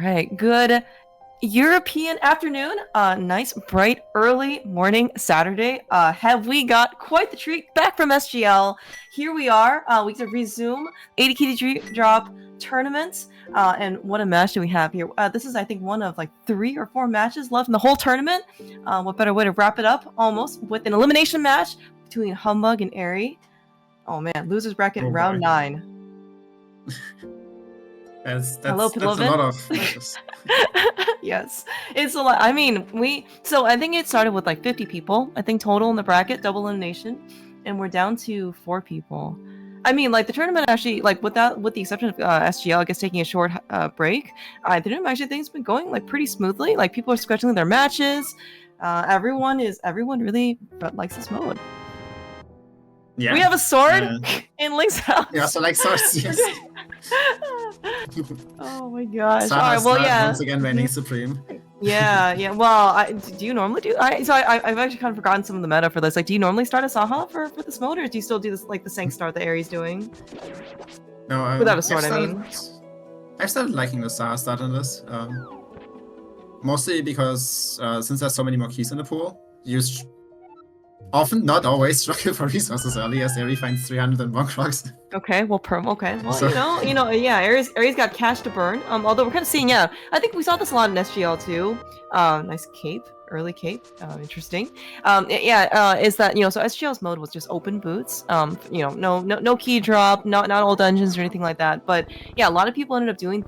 right, good European afternoon. Nice, bright, early morning Saturday. Have we got quite the treat back from SGL? Here we are. We can resume 80 Keydrop tournaments. And what a match do we have here? This is, I think, one of like 3 or 4 matches left in the whole tournament. What better way to wrap it up? Almost with an elimination match between Humbugh and Eriror. Oh man, losers bracket round 9. That's a lot of matches. Yes, it's a lot. I mean, I think it started with like 50 people, I think, total in the bracket, double elimination, and we're down to 4 people. I mean, like the tournament actually, like with the exception of SGL, I guess taking a short break, the tournament actually think it's been going like pretty smoothly. Like people are scheduling their matches. Everyone really likes this mode. Yeah. We have a sword in Link's house. Yeah, so like swords, yes. Oh my gosh. All right, well, yeah. Once again, reigning supreme. Yeah. Well, do you normally do? I've actually kind of forgotten some of the meta for this. Like, do you normally start a Saha for this mode, or do you still do this like the Sank start that Aries doing? No, without a sword, I mean. I've started liking the Saha start on this, mostly because since there's so many more keys in the pool, you often, not always, struggle for resources early as Aries finds 301 rocks. Okay, well, so, yeah, Aries got cash to burn. Although we're kind of seeing, I think we saw this a lot in SGL too. Nice cape, early cape, interesting. Is that so SGL's mode was just open boots. No key drop, not all dungeons or anything like that. But yeah, a lot of people ended up doing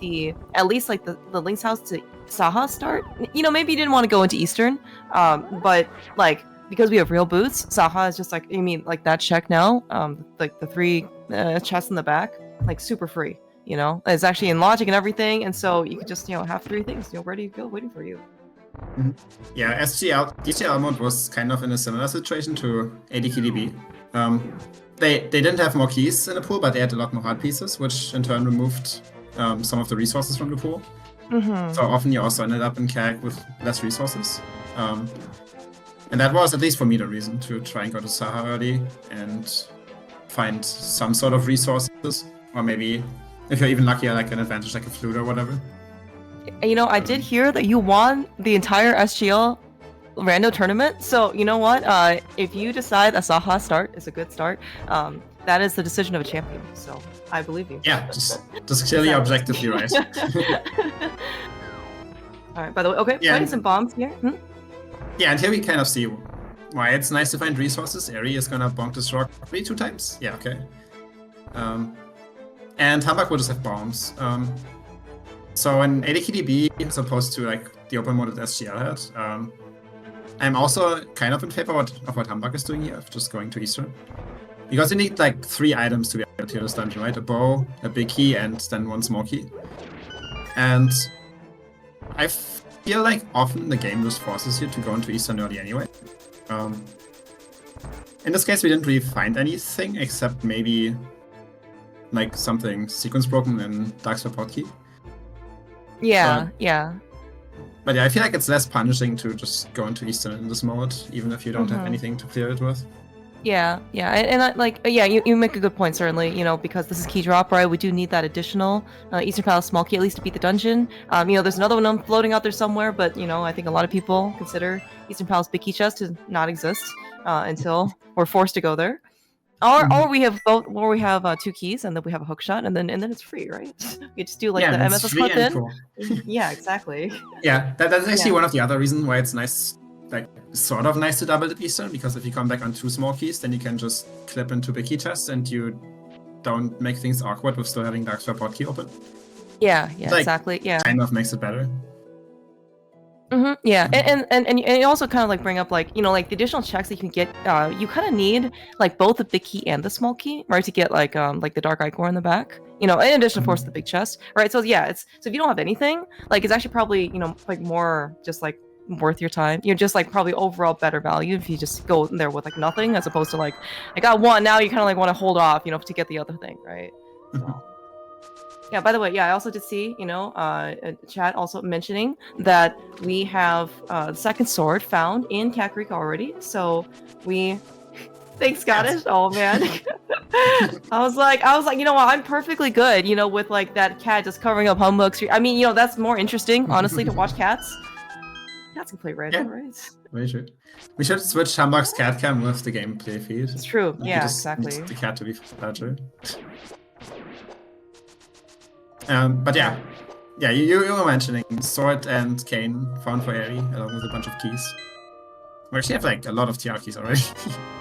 at least like the Link's house to Saha start. Maybe you didn't want to go into Eastern, but like. Because we have real boots, Saha is just like, like that check now, like the 3 chests in the back, like super free, It's actually in logic and everything, and so you could just, have 3 things, ready to go, waiting for you. Mm-hmm. Yeah, DCL mode was kind of in a similar situation to ADKDB. They didn't have more keys in the pool, but they had a lot more hard pieces, which in turn removed some of the resources from the pool. Mm-hmm. So often you also ended up in CAG with less resources. And that was, at least for me, the reason to try and go to Saha early and find some sort of resources. Or maybe, if you're even luckier, like an advantage like a flute or whatever. I did hear that you won the entire SGL rando tournament. So, you know what? If you decide a Saha start is a good start, that is the decision of a champion. So, I believe you. Yeah, just clearly objectively right. Alright, by the way, okay, finding some bombs here. Yeah, and here we kind of see why it's nice to find resources. Eri is gonna bonk this rock 2 times. Yeah, okay. And Humbugh will just have bombs. So in ADKDB, as opposed to like the open mode that SGL had, I'm also kind of in favor of what Humbugh is doing here, of just going to Eastern. Because you need like 3 items to be able to clear this dungeon, right? A bow, a big key, and then 1 small key. And I feel like often the game just forces you to go into Eastern early anyway. In this case, we didn't really find anything except maybe like something sequence broken in Dark Support Key. Yeah. But yeah, I feel like it's less punishing to just go into Eastern in this mode, even if you don't have anything to clear it with. Yeah, you make a good point, certainly, because this is Keydrop, right? We do need that additional Eastern Palace small key, at least to beat the dungeon. There's another one floating out there somewhere, but, I think a lot of people consider Eastern Palace big key chest to not exist until we're forced to go there. Or we have 2 keys, and then we have a hook shot, and then it's free, right? You just do like the MSS clip in. Cool. Yeah, exactly. Yeah, that's actually one of the other reasons why it's nice. Like, sort of nice to double the Eastern, because if you come back on 2 small keys, then you can just clip into big key chests and you don't make things awkward with still having Dark Support Key open. Yeah, like, exactly. Yeah. Kind of makes it better. Yeah, and you also kind of like bring up like, like the additional checks that you can get, you kind of need like both the big key and the small key, right, to get like the Dark Ichor in the back. In addition, of course, the big chest, right? So yeah, so if you don't have anything, like it's actually probably, like more just like worth your time. You're just like probably overall better value if you just go in there with like nothing, as opposed to like I got 1, now you kind of like want to hold off, to get the other thing, right? So. Yeah, by the way, I also did see, chat also mentioning that we have the second sword found in Kakariko already. So thanks, Scottish. Oh man. I was like, you know what? I'm perfectly good, you know, with like that cat just covering up Humbugh. I mean, you know, that's more interesting, honestly, to watch cats. Cats can play red, Yeah. right? Very true. We should switch Humbugh's cat cam with the gameplay feed. It's true. You Yeah, just exactly. need the cat to be larger. But yeah, you were mentioning Sword and Cane found for Eri, along with a bunch of keys. We actually have like a lot of TR keys already.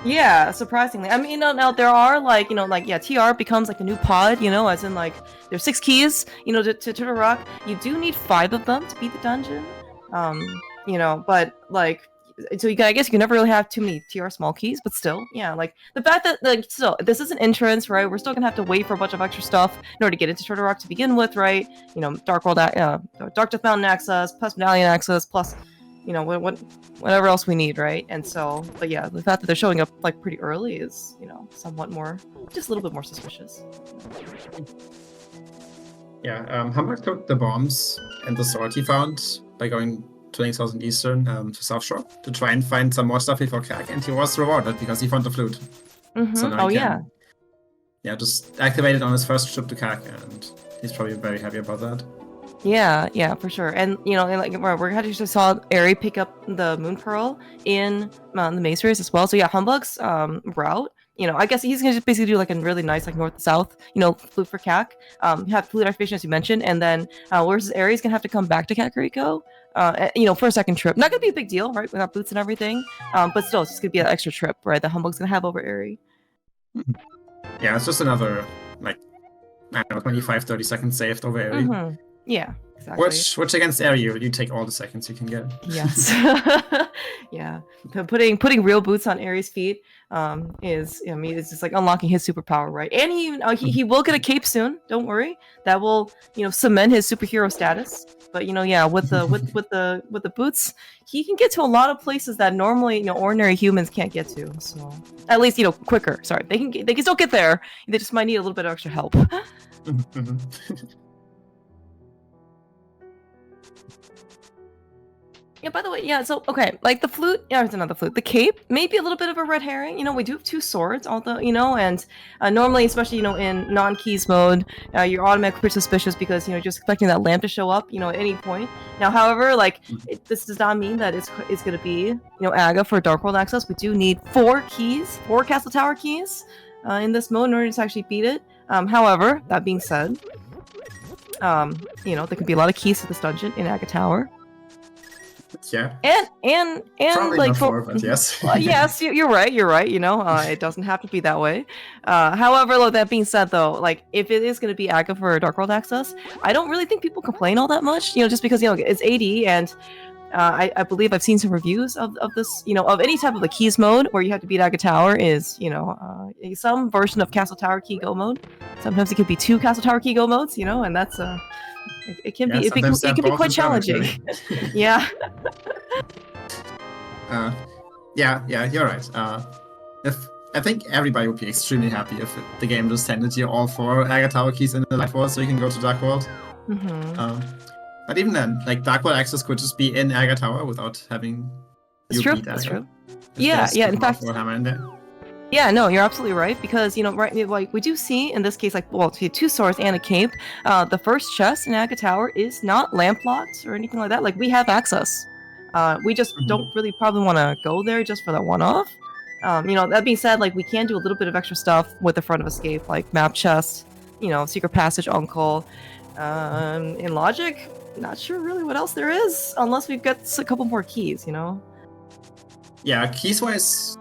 Yeah, surprisingly. I mean, you know, now there are like, you know, like, yeah, TR becomes like a new pod, you know, as in like, there's 6 keys, you know, to Turtle Rock. You do need 5 of them to beat the dungeon. You know, but like, so I guess you can never really have too many TR small keys, but still, yeah, like the fact that like still this is an entrance, right? We're still gonna have to wait for a bunch of extra stuff in order to get into Turtle Rock to begin with, right? You know, Dark Death Mountain access, plus Medallion access, plus, you know, whatever else we need, right? And so, but yeah, the fact that they're showing up like pretty early is, you know, somewhat more, just a little bit more suspicious. Yeah, Humbugh took the bombs and the sword he found by going 20,000 Eastern to South Shore to try and find some more stuff before Kag, and he was rewarded because he found the flute. So now he can, just activate it on his first trip to Kag, and he's probably very happy about that. Yeah, for sure. And you know, and like we're actually saw Eri pick up the Moon Pearl in the Maze Race as well. So yeah, Humbugh's route. You know, I guess he's gonna just basically do like a really nice like north to south, you know, flute for Kak. Have flute activation as you mentioned, and then whereas Eri's gonna have to come back to Kakariko, you know, for a second trip. Not gonna be a big deal, right? Without boots and everything. But still, it's just gonna be an extra trip, right? That Humbugh's gonna have over Eri. Yeah, it's just another like, I don't know, 25-30 seconds saved over Eri. Yeah, exactly. Which against Eri, you take all the seconds you can get. Yes. Yeah. Putting real boots on Eri's feet is, I mean, it's just like unlocking his superpower, right? And he will get a cape soon. Don't worry. That will, you know, cement his superhero status. But you know, yeah, with the with the boots, he can get to a lot of places that normally, you know, ordinary humans can't get to. So at least, you know, quicker. Sorry, they can still get there. They just might need a little bit of extra help. Yeah, by the way, yeah, so, okay, like, the flute, yeah, there's another flute. The cape, maybe a little bit of a red herring. You know, we do have 2 swords, although, you know, and normally, especially, you know, in non-keys mode, you're automatically pretty suspicious because, you know, you're just expecting that lamp to show up, you know, at any point. Now, however, like, this does not mean that it's going to be, you know, Aga for Dark World access. We do need 4 keys, 4 Castle Tower keys in this mode in order to actually beat it. However, that being said, you know, there could be a lot of keys to this dungeon in Aga Tower. Yeah. And probably like not 4, but yes. well, yes, you're right. You know, it doesn't have to be that way. However, though, that being said, though, like if it is going to be Aga for Dark World access, I don't really think people complain all that much. You know, just because, you know, it's 80 and I believe I've seen some reviews of this, you know, of any type of the keys mode where you have to beat Aga Tower is, you know, some version of Castle Tower key go mode. Sometimes it could be 2 Castle Tower key go modes, you know, and that's it can be quite challenging. Yeah. Yeah, you're right. I think everybody would be extremely happy if the game just handed you all 4 Aga Tower keys in the Light World so you can go to Dark World. But even then, like, Dark World access could just be in Aga Tower without having you beat Aga. That's true. Yeah, in fact. In there. Yeah, no, you're absolutely right, because, you know, right, like, we do see, in this case, like, well, 2 swords and a cape. The first chest in Aga Tower is not lamp-locked or anything like that. Like, we have access. We just don't really probably want to go there just for that one-off. You know, that being said, like, we can do a little bit of extra stuff with the front of escape, like map chest, you know, secret passage, uncle. In logic, not sure really what else there is, unless we've got a couple more keys, you know? Yeah, keys-wise,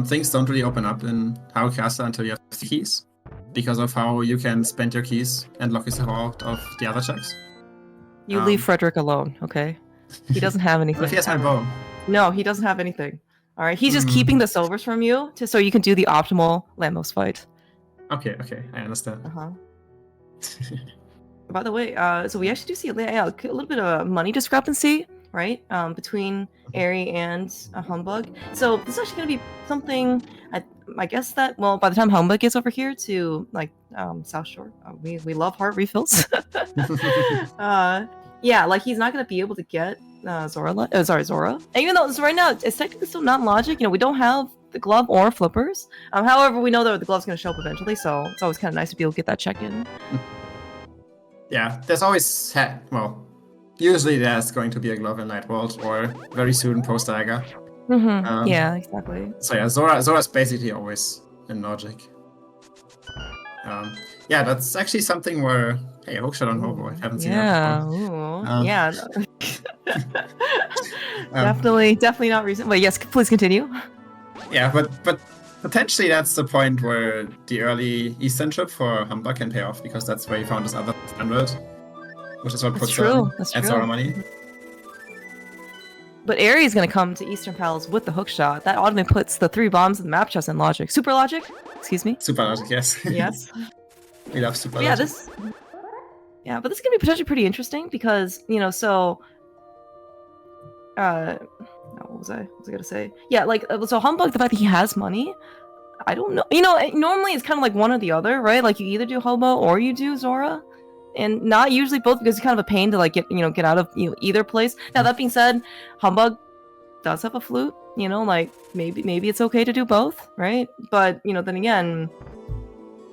things don't really open up in Haru Castle until you have the keys, because of how you can spend your keys and lock yourself out of the other checks. You leave Frederick alone, okay? He doesn't have anything. If he has my bow. No, he doesn't have anything. All right, he's just keeping the silvers from you so you can do the optimal Lamos fight. Okay, I understand. By the way, so we actually do see a little bit of a money discrepancy, right, between Eri and Humbugh. So this is actually going to be something, I guess that, well, by the time Humbugh gets over here to, like, South Shore, we love heart refills. Yeah, like, he's not going to be able to get Zora. And even though right now it's technically still not logic, you know, we don't have the glove or flippers. However, we know that the glove's going to show up eventually, so it's always kind of nice to be able to get that check in. Yeah, there's always usually there's going to be a glove in Light World or very soon post Dagger. Yeah, exactly. So yeah, Zora's basically always in Logic. Yeah, that's actually something where a hookshot on Humbugh. I haven't seen that before. Yeah. Definitely not recent. But yes, please continue. Yeah, but potentially that's the point where the early Eastern trip for Humbugh can pay off, because that's where he found his other 100, which is what puts him at Zora money. But Eri is going to come to Eastern Palace with the hookshot. That automatically puts the 3 bombs in the map chest in Logic. Super Logic? Excuse me? Super Logic, yes. Yes. We love Super Logic. But this is going to be potentially pretty interesting because, so... what was I going to say? Yeah, so Humbugh, the fact that he has money, I don't know. Normally it's kind of like one or the other, right? Like you either do Humbugh or you do Zora. And not usually both, because it's kind of a pain to get out of either place. Now that being said, Humbugh does have a flute. Maybe it's okay to do both, right? But then again,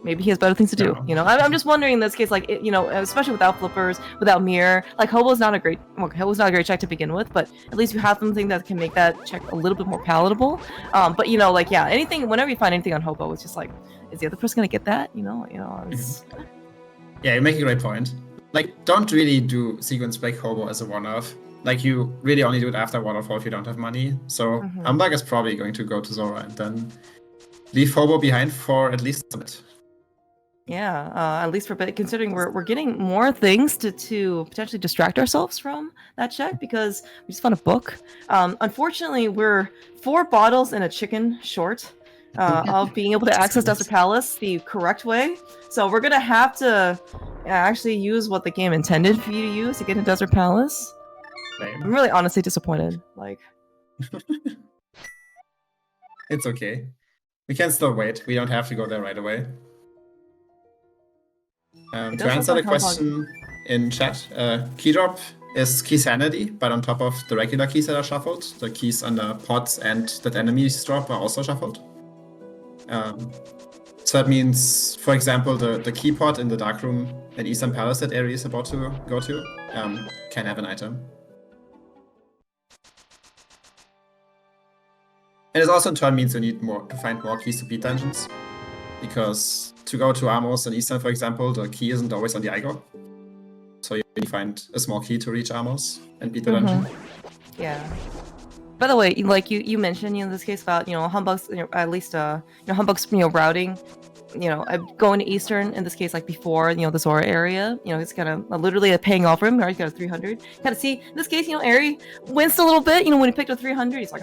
maybe he has better things to do. I'm just wondering in this case, especially without flippers, without mirror, Humbug's not a great check to begin with, but at least you have something that can make that check a little bit more palatable. But anything, whenever you find anything on Humbugh, it's just is the other person gonna get that? It's. Yeah, you make a great point. Don't really do sequence break Humbugh as a one-off. You really only do it after waterfall if you don't have money. So Humbugh is probably going to go to Zora and then leave Humbugh behind for at least a bit. Yeah, at least for a bit, considering we're getting more things to potentially distract ourselves from that check, because we just found a book. Unfortunately, we're 4 bottles and a chicken short of being able to access Desert Palace the correct way. So we're gonna have to actually use what the game intended for you to use to get into Desert Palace. Same. I'm really honestly disappointed. It's okay. We can still wait. We don't have to go there right away. To answer the question in chat, Keydrop is key sanity, but on top of the regular keys that are shuffled, the keys under pots and that enemies drop are also shuffled. So that means, for example, the key pot in the dark room in Eastern Palace that Eri is about to go to can have an item. And it also in turn means you need to find more keys to beat dungeons, because to go to Amos in Eastern, for example, the key isn't always on the IGO. So you need to find a small key to reach Amos and beat the dungeon. Yeah. By the way, you mentioned in this case about Humbugh's, at least Humbugh's routing, going to Eastern in this case, before the Zora area, it's kind of literally paying off for him. He's got a 300. Kind of see in this case, Eri winced a little bit. When he picked a 300, he's like,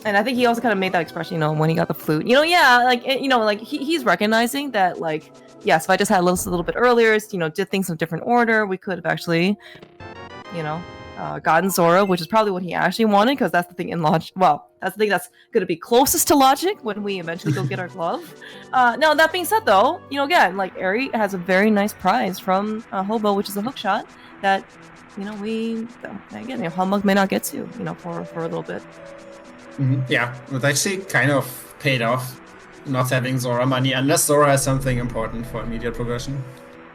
And I think he also kind of made that expression, when he got the flute. He's recognizing that, yes, if I just had a little bit earlier, did things in a different order, we could have actually, gotten Zora, which is probably what he actually wanted, because that's the thing in Logic. Well, that's the thing that's going to be closest to Logic when we eventually go get our glove. Now, that being said, though, again, Eri has a very nice prize from Humbugh, which is a hookshot that, Humbugh may not get to, for a little bit. Yeah, it actually kind of paid off not having Zora money, unless Zora has something important for immediate progression.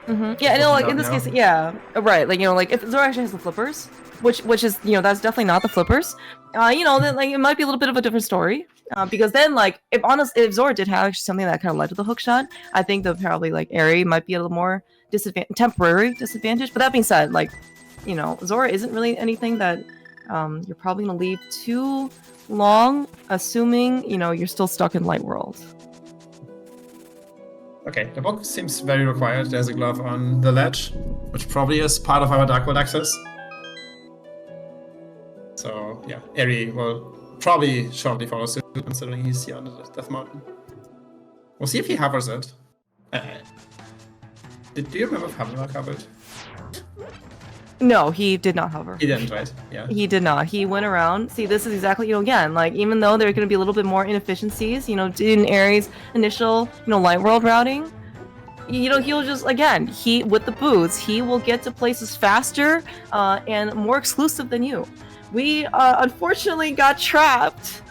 Yeah, in this case, yeah, right. If Zora actually has the flippers, which is, that's definitely not the flippers. Then it might be a little bit of a different story. Because then, if Zora did have actually something that kind of led to the hookshot, I think that probably Eri might be a little more temporary disadvantage. But that being said, Zora isn't really anything that you're probably gonna leave too long, assuming you're still stuck in Light World. Okay, the book seems very required. There's a glove on the ledge, which probably is part of our Dark World access. So yeah, Eri will probably shortly follow suit, considering he's here on the Death Mountain. We'll see if he hovers it. Do you remember if Humbugh covered? No, he did not hover. He didn't, right? Yeah. He did not. He went around. See, this is exactly, again, even though there are going to be a little bit more inefficiencies, in Eri's initial, Light World routing, he'll just, again, with the boots, he will get to places faster and more exclusive than you. We, unfortunately, got trapped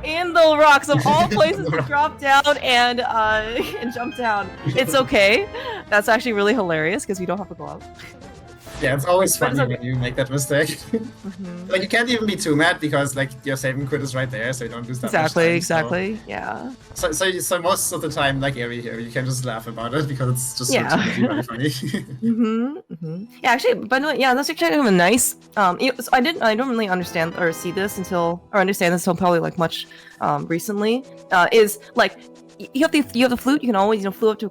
In the rocks of all places to drop down and jump down. It's okay. That's actually really hilarious because we don't have a glove. Yeah, it's always But it's funny okay. when you make that mistake. Like, you can't even be too mad because, like, your saving quit is right there, so you don't lose that much time, Exactly. Yeah. So most of the time, like Eri here, you can just laugh about it because it's just really funny. Yeah, actually, by the way, yeah, that's actually kind of nice. So I don't really understand or see this until probably like much recently. Is like you have the flute. You can always flute up to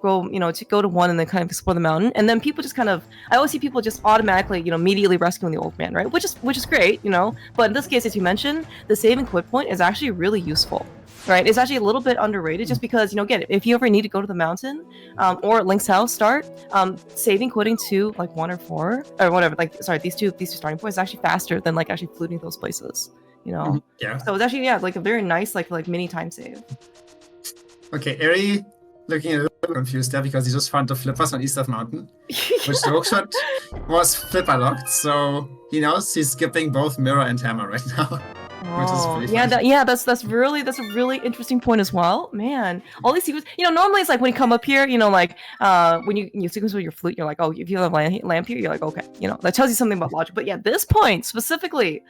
go to one and then kind of explore the mountain, and then people just kind of I always see people just automatically immediately rescuing the old man, right? Which is great, But in this case, as you mentioned, the save and quit point is actually really useful. Right, it's actually a little bit underrated just because again, if you ever need to go to the mountain or at Link's house, saving quitting to like 1 or 4 or whatever, these two starting points is actually faster than like actually fluting those places, Yeah. So it's actually like a very nice like mini time save. Okay, Eri looking a little confused there because he just found the flippers on East of Mountain, which the hookshot was flipper locked, so he knows he's skipping both mirror and hammer right now. Oh, that's a really interesting point as well, man. All these secrets, normally it's like when you come up here, when you sequence with your flute, you're like, oh, if you have lamp here, you're like, okay, that tells you something about logic. But yeah, this point specifically,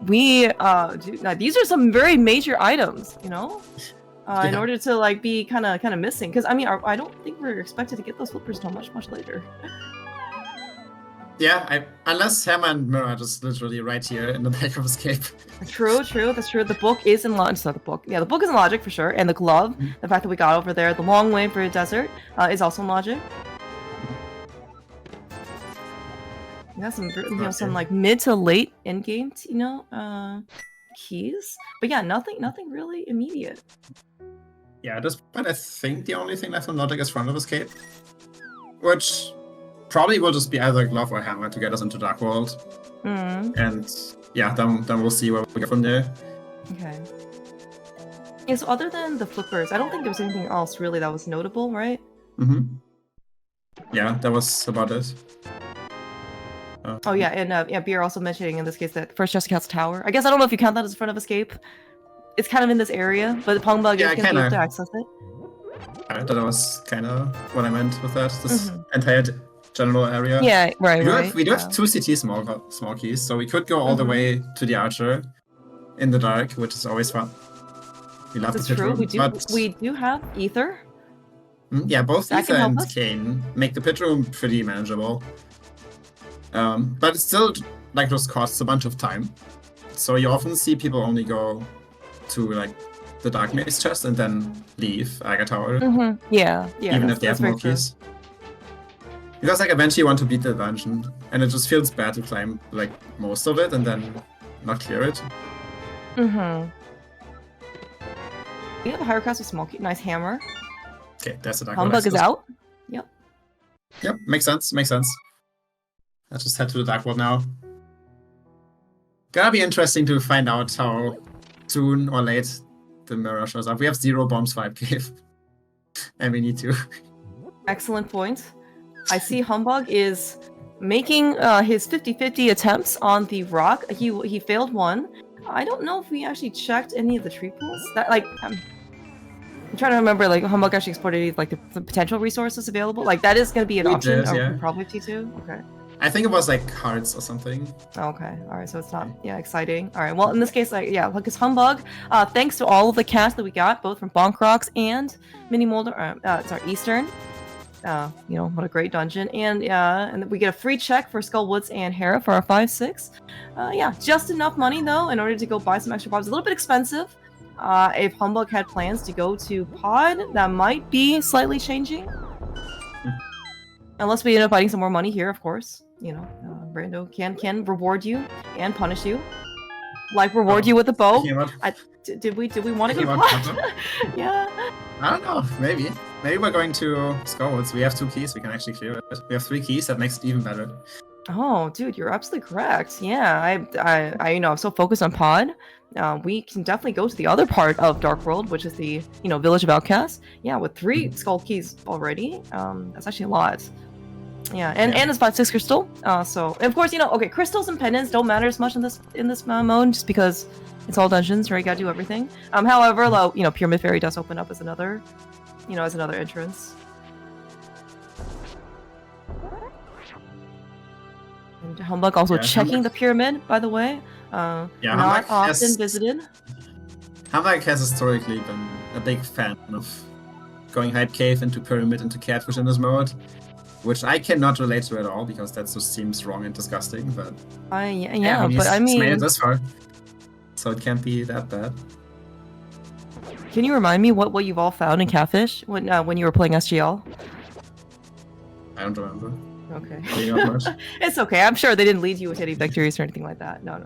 these are some very major items, in order to like be kind of missing, because I mean, I don't think we're expected to get those flippers until much later. Yeah, unless hammer and mirror are just literally right here in the back of escape. True, that's true. The book is in logic. The book is in logic for sure, and the glove, the fact that we got over there the long way for a desert, is also in logic. We got some like mid to late end game, keys, but yeah, nothing really immediate. Yeah, at this point, I think the only thing left on logic is front of escape, which probably will just be either glove or hammer to get us into Dark World. And yeah, then we'll see where we go from there. Okay. Yeah, so other than the flippers, I don't think there was anything else really that was notable, right? Yeah, that was about it. Oh yeah, and Beer also mentioning in this case that first Jessica Cat's tower. I guess I don't know if you count that as front of escape. It's kind of in this area, but the Humbugh is going to be able to access it. I thought that was kind of what I meant with that. This entire general area. Yeah, right. We do have 2 CT small keys, so we could go all the way to the Archer in the dark, which is always fun. We love the pit room, we do have Ether. Yeah, both that Ether and Kane make the pit room pretty manageable. But it still like just costs a bunch of time. So you often see people only go to like the Dark Maze chest and then leave Aga Tower. Yeah. Even if they have more keys. Because like eventually you want to beat the dungeon, and it just feels bad to climb like most of it and then not clear it. We have a higher class with small key, nice hammer. Okay, that's a Dark Humbugh is out. Yep, makes sense. Let's just head to the Dark World now. Gonna be interesting to find out how soon or late the mirror shows up. We have 0 bombs 5 cave. And we need to. Excellent point. I see Humbugh is making his 50-50 attempts on the rock. He failed one. I don't know if we actually checked any of the tree pools. That like I'm trying to remember like Humbugh actually explored like the potential resources available. Like that is going to be an option. Yeah. Probably T2. Okay. I think it was like hearts or something. Okay, all right, so it's not exciting. All right, well in this case, like because Humbugh, thanks to all of the cast that we got, both from Bonk Rocks and Mini Molder, Eastern. What a great dungeon, and we get a free check for Skullwoods and Hera for our 5-6. Just enough money though in order to go buy some extra bombs. A little bit expensive. If Humbugh had plans to go to Pod, that might be slightly changing. Unless we end up finding some more money here, of course. Brando can reward you and punish you. Like reward you with a bow. Did we want to go Pod? Yeah. I don't know. Maybe we're going to Skullwoods. We have 2 keys. We can actually clear it. We have 3 keys. That makes it even better. Oh, dude, you're absolutely correct. Yeah, I'm so focused on Pod. We can definitely go to the other part of Dark World, which is the Village of Outcasts. Yeah, with 3 skull keys already. That's actually a lot. Yeah, and it's 5-6 crystal. So and of course, crystals and pendants don't matter as much in this mode, just because It's all dungeons, right? You gotta do everything. However, you know, Pyramid Fairy does open up as another, you know, as another entrance. And Humbugh also checking the pyramid, by the way. Yeah, not Humbugh often visited. Humbugh has historically been a big fan of going Hype Cave into Pyramid into Catfish in this mode, which I cannot relate to at all because that just seems wrong and disgusting. But yeah, he's but I mean, made it this far, so it can't be that bad. Can you remind me what you've all found in Catfish when you were playing SGL? I don't remember. Okay. It's okay. I'm sure they didn't lead you with any victories or anything like that. No.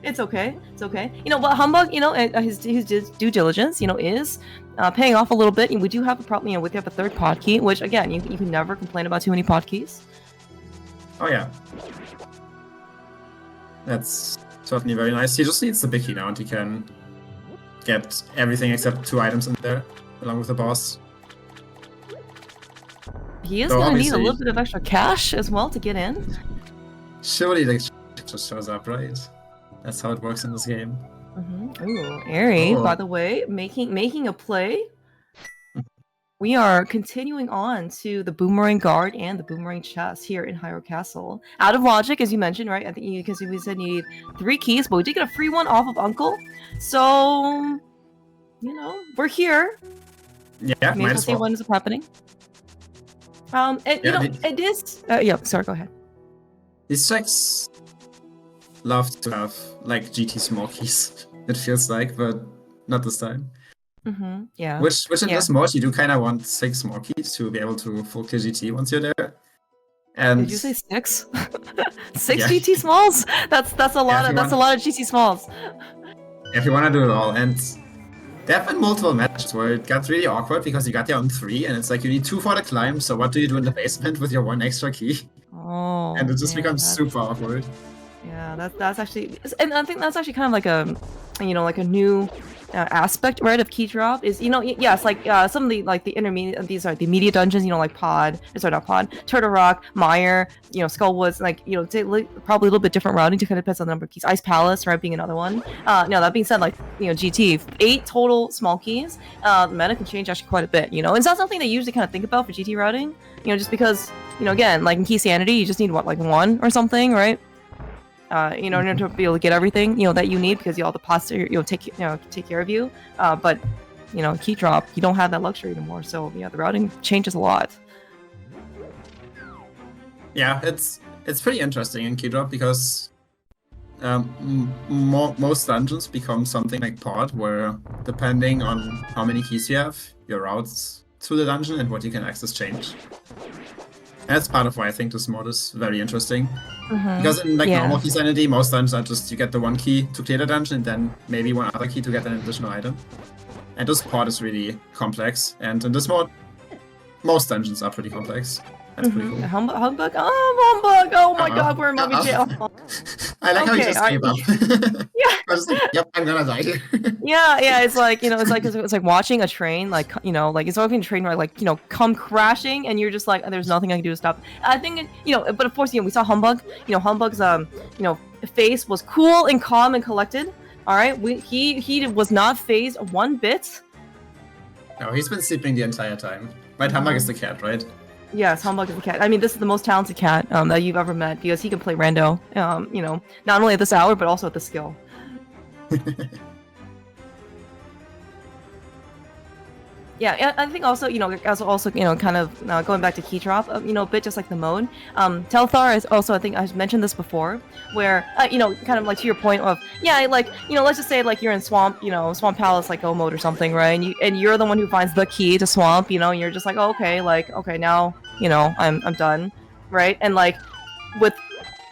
It's okay. It's okay. You know, but Humbugh, you know, his due diligence, you know, is paying off a little bit. And we do have a problem, you know, we have a third pod key, which again, you can never complain about too many pod keys. Oh yeah. That's certainly very nice. He just needs the big key now and he can get everything except 2 items in there, along with the boss. He is going to need a little bit of extra cash as well to get in. Surely the just shows up, right? That's how it works in this game. Ooh, Eri, by the way, making a play. We are continuing on to the Boomerang Guard and the Boomerang Chest here in Hyrule Castle. Out of logic, as you mentioned, right? I think because we said you need 3 keys, but we did get a free one off of Uncle. So, you know, we're here. Yeah, maybe we'll see what ends up happening. It is. Yeah, sorry, go ahead. These checks love to have like GT small keys. It feels like, but not this time. Yeah. Which in this mode you do kind of want 6 more keys to be able to full clear GT once you're there. And did you say 6? 6 GT smalls? That's a lot of GT smalls. If you want to do it all, and there have been multiple matches where it got really awkward because you got there on 3, and it's like you need 2 for the climb. So what do you do in the basement with your 1 extra key? Oh, and it just becomes super awkward. Yeah, that's actually, and I think that's actually kind of like a, you know, like a new aspect, right, of Keydrop is, you know, yes, like some of the like the intermediate, these are the immediate dungeons, you know, like not Pod, Turtle Rock, Mire, you know, Skullwoods, like, you know, probably a little bit different routing to kind of depends on the number of keys. Ice Palace, right, being another one. No, that being said, like, you know, GT 8 total small keys. The meta can change actually quite a bit, you know. It's not something they usually kind of think about for GT routing, you know, just because, you know, again, like in Key Sanity, you just need what, like 1 or something, right? You know, in order to be able to get everything, you know, that you need, because all the pots, you know, take care of you. But, you know, Keydrop, you don't have that luxury anymore. So yeah, the routing changes a lot. Yeah, it's pretty interesting in Keydrop because most dungeons become something like Pod, where depending on how many keys you have, your routes to the dungeon and what you can access change. And that's part of why I think this mod is very interesting. Because in like normal Key Sanity, most dungeons are just you get the 1 key to clear the dungeon and then maybe 1 other key to get an additional item. And this pod is really complex. And in this mod, most dungeons are pretty complex. That's pretty cool. Humbugh? Oh, Humbugh! Oh my god, we're in Mummy Jail. I like how you just gave up. Yeah. I was like, yep, I'm gonna die here. Yeah, it's like, you know, it's like watching a train, like, you know, like it's watching a train ride, like, you know, come crashing, and you're just like, there's nothing I can do to stop. I think, you know, but of course, you know, we saw Humbugh. You know, Humbugh's you know, face was cool and calm and collected. All right, he was not phased 1 bit. No, he's been sleeping the entire time. But Humbugh is the cat, right? Yes, Humbugh is the cat. I mean, this is the most talented cat that you've ever met, because he can play rando, you know, not only at this hour, but also at the skill. Yeah, I think also, you know, also you know, kind of going back to Keydrop, you know, a bit just like the mode. Telthar is also, I think I've mentioned this before, where you know, kind of like to your point of, yeah, like, you know, let's just say like you're in Swamp, you know, Swamp Palace like Go mode or something, right? And you're the one who finds the key to Swamp, you know, and you're just like, oh, okay, like, okay, now, you know, I'm done, right? And like with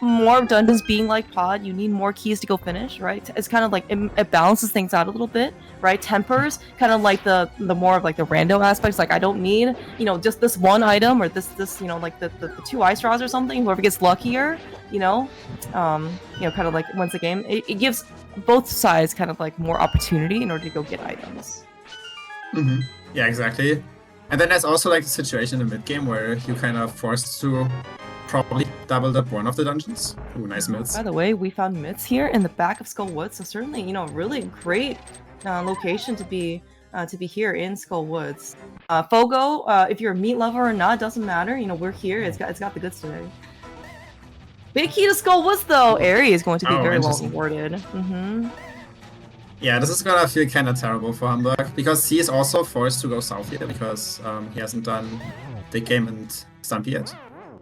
more dungeons being like Pod, you need more keys to go finish, right? It's kind of like it balances things out a little bit, right? Tempers kind of like the more of like the rando aspects. Like, I don't need, you know, just this 1 item or this you know, like the 2 ice straws or something. Whoever gets luckier, you know, kind of like wins the game. It gives both sides kind of like more opportunity in order to go get items. Yeah, exactly. And then there's also like the situation in the mid game where you kind of forced to probably doubled up one of the dungeons. Ooh, nice myths. By the way, we found myths here in the back of Skull Woods, so certainly, really great location to be here in Skull Woods. Fogo, if you're a meat lover or not, doesn't matter. We're here. It's got the goods today. Big key to Skull Woods, though. Eri is going to be very well rewarded. Yeah, this is gonna feel kind of terrible for Humbugh because he is also forced to go south here because he hasn't done the game and Stumpy yet.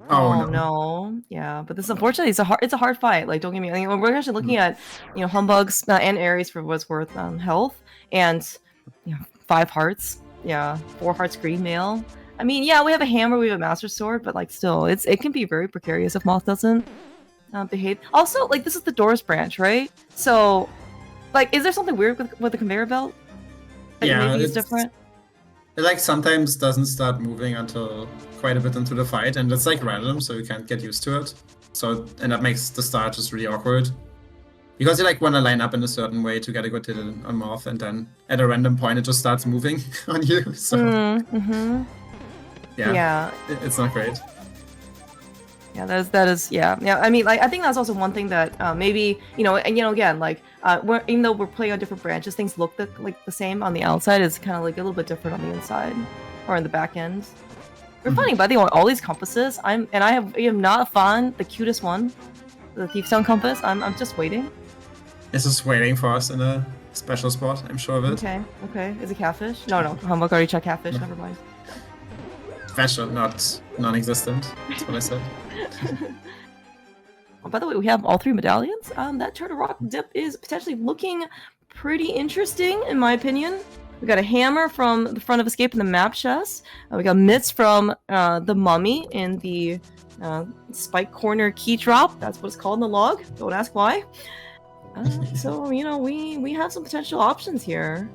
Oh no. Yeah, but this unfortunately it's a hard fight. Like, don't get me wrong. We're actually looking at Humbugh's and Aries for what's worth health and 5 hearts. Yeah, 4 hearts green mail. I mean, yeah, we have a hammer, we have a master sword, but like still, it can be very precarious if Moth doesn't behave. Also, like this is the Doors branch, right? So, like, is there something weird with the conveyor belt? Like, yeah, maybe it's different. It like sometimes doesn't start moving until quite a bit into the fight, and it's like random, so you can't get used to it. And that makes the start just really awkward. Because you like want to line up in a certain way to get a good hit on Morph, and then at a random point it just starts moving on you. So yeah, it's not great. Yeah, that is yeah. I mean, like I think that's also one thing that maybe again, like even though we're playing on different branches, things look like the same on the outside. It's kind of like a little bit different on the inside or in the back end. We're finding, by the way, all these compasses. I am not found the cutest one, the Thiefstone compass. I'm just waiting. It's just waiting for us in a special spot. I'm sure of it. Okay. Is it catfish? No. Humbugh already checked catfish. Never mind. Special, not non-existent. That's what I said. Oh, by the way, we have all 3 medallions. That Turtle Rock dip is potentially looking pretty interesting, in my opinion. We got a hammer from the front of Escape in the map chest. We got mitts from the mummy in the spike corner Keydrop. That's what it's called in the log. Don't ask why. So we have some potential options here.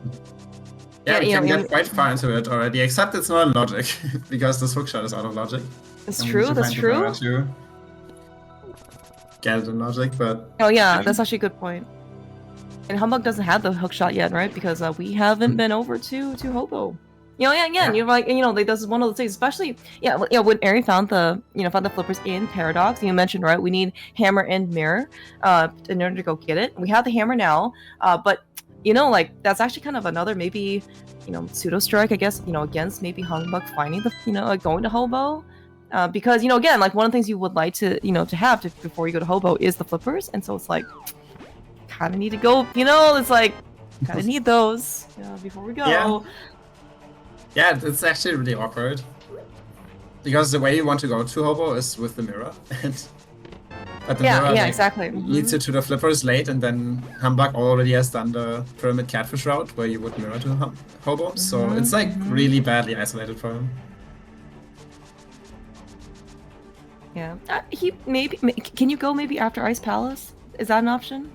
Yeah, we can get quite far into it already, except it's not in logic, because this hookshot is out of logic. That's true, that's true. To get it in logic, but... Oh yeah, that's actually a good point. And Humbugh doesn't have the hookshot yet, right? Because we haven't been over to Hobo. You're like, like this is one of the things, especially, when Eri found the flippers in Paradox, you mentioned, right, we need hammer and mirror in order to go get it. We have the hammer now, but like that's actually kind of another maybe pseudo strike, I guess, against maybe Humbugh finding the going to Hobo, because again, like one of the things you would like to to have before you go to Hobo is the flippers, and so it's like kind of need to go, it's like kind of need those before we go. Yeah, it's actually really awkward because the way you want to go to Hobo is with the mirror, but the mirror exactly leads you to the flippers late, and then Humbugh already has done the pyramid catfish route where you would mirror to Hobo, so it's like really badly isolated for him. Yeah, he maybe can you go maybe after Ice Palace? Is that an option?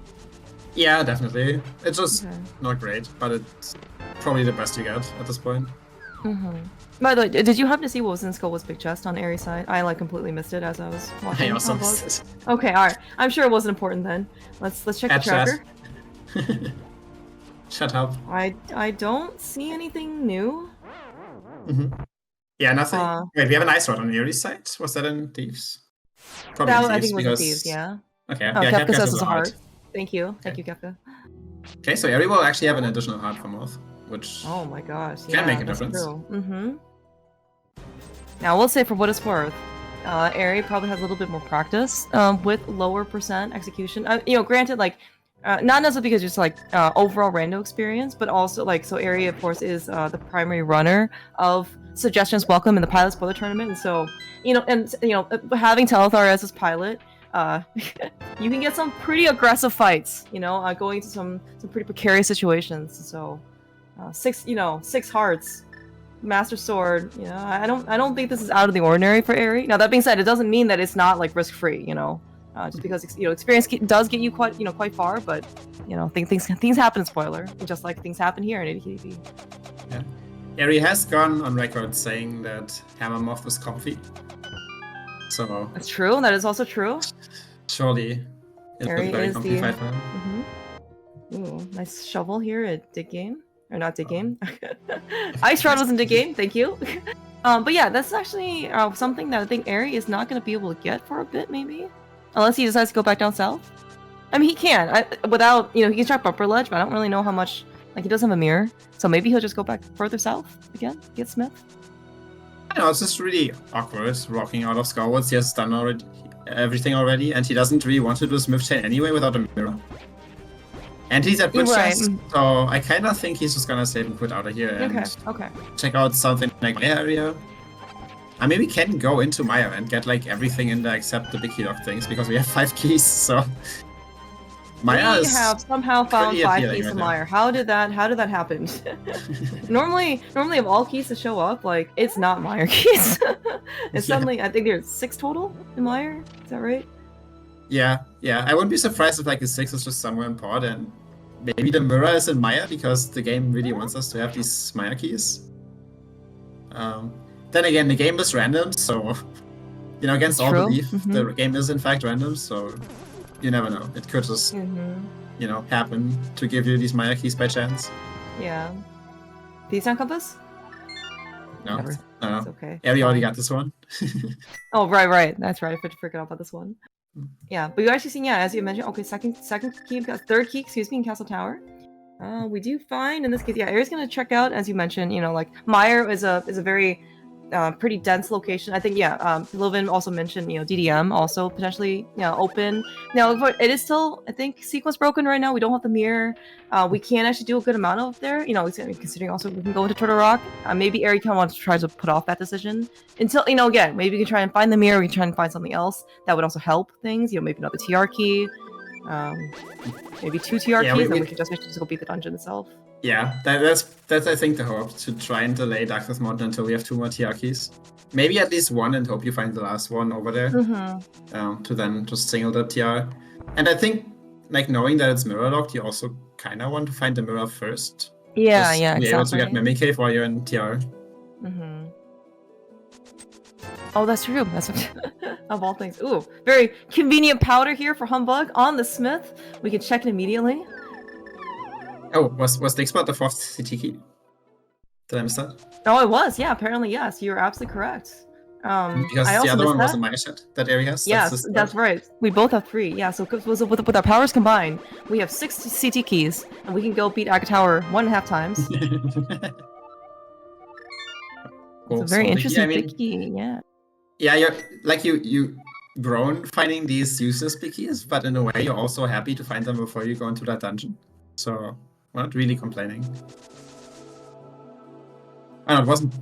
Yeah, definitely. It's just not great, but it's probably the best you get at this point. By the way, did you happen to see what was in Skullwood's big chest on Aries' side? I like completely missed it as I was watching. I also missed it. Okay, alright. I'm sure it wasn't important then. Let's check the tracker. Shut up. I don't see anything new. Yeah, nothing. Wait, we have an ice rod on Aries' side? Was that in Thieves? Probably that, Thieves, I think it was because... in Thieves, yeah. Okay. Oh, yeah, Kefka says it's a heart. Thank you. Thank you, Kefka. Okay, so Eri will actually have an additional heart for Moth, which oh my gosh, can make a difference. True. Now, we'll say for what it's worth, Eri probably has a little bit more practice with lower percent execution. Granted, like, not necessarily because it's like overall rando experience, but also like, so Eri, of course, is the primary runner of Suggestions Welcome in the Pilot Spoiler Tournament, and so, having Telethar as his pilot, you can get some pretty aggressive fights, going into some pretty precarious situations. So, 6 hearts, Master Sword. I don't think this is out of the ordinary for Eri. Now that being said, it doesn't mean that it's not like risk free. Just because experience does get you quite far, but things happen in spoiler, just like things happen here in ADKDB. Yeah, Eri has gone on record saying that Hammer Moth was comfy. So that's true. That is also true. Surely, it was very comfy fight for him. Ooh, nice shovel here at Dig Game. Or not Dig Game. Ice Rod was in Dig Game, thank you. But yeah, that's actually something that I think Eri is not going to be able to get for a bit, maybe, unless he decides to go back down south. I mean, he can without he can try bumper ledge, but I don't really know how much. Like he doesn't have a mirror, so maybe he'll just go back further south again, get Smith. I know, it's just really awkward rocking out of Scarwards. He has done already everything already, and he doesn't really want to do Smith Chain anyway without a mirror. And he's at Bridge Chest, so I kind of think he's just gonna save and quit out of here and check out something like my area. I mean, we can go into Maya and get like everything in there except the big Keydrop things because we have 5 keys. So Maya we have somehow found 5 keys to Maya. How did that happen? normally of all keys to show up, like it's not Meyer keys. And suddenly I think there's 6 total in Meyer. Is that right? Yeah. I wouldn't be surprised if like the 6 is just somewhere in pod and maybe the mirror is in Maya because the game really wants us to have these Maya keys. Then again, the game is random, so against all belief, the game is in fact random. So you never know. It could just happen to give you these Maya keys by chance. Yeah. Peace on compass? No. Never. No. It's okay. Eri already got this one. Oh, right. That's right. I forgot about this one. Yeah, but you've actually seen, as you mentioned, okay, third key, in Castle Tower. We do find, in this case, Eri's gonna check out, as you mentioned, like, Meyer is a very pretty dense location. I think, Lilvin also mentioned, DDM also potentially, open. Now, but it is still, I think, sequence broken right now. We don't have the mirror. We can actually do a good amount of there, considering also we can go into Turtle Rock. Maybe Eri kind of wants to try to put off that decision until, again, maybe we can try and find the mirror. We can try and find something else that would also help things. Maybe another TR key. Maybe 2 TR keys, and we can just go beat the dungeon itself. Yeah, that's I think the hope, to try and delay Darkness Mountain until we have 2 more TR keys. Maybe at least 1 and hope you find the last one over there. To then just single the TR. And I think, like, knowing that it's mirror locked, you also kind of want to find the mirror first. Yeah, exactly. Be able to get Mimic Cave while you're in TR. Oh, that's true. That's of all things. Ooh, very convenient powder here for Humbugh on the Smith. We can check it immediately. Oh, was the expert the 4th CT key? Did I miss that? Oh, it was. Yeah, apparently yes. You're absolutely correct. Because the other one was a Maya set that Eri has. Yes, that's right. We both have 3. Yeah, so with our powers combined, we have 6 CT keys, and we can go beat Aga Tower 1.5 times. Cool. It's a very interesting big key. Yeah. Yeah, you grown finding these useless big keys, but in a way you're also happy to find them before you go into that dungeon. So we're not really complaining. Oh, no, it wasn't.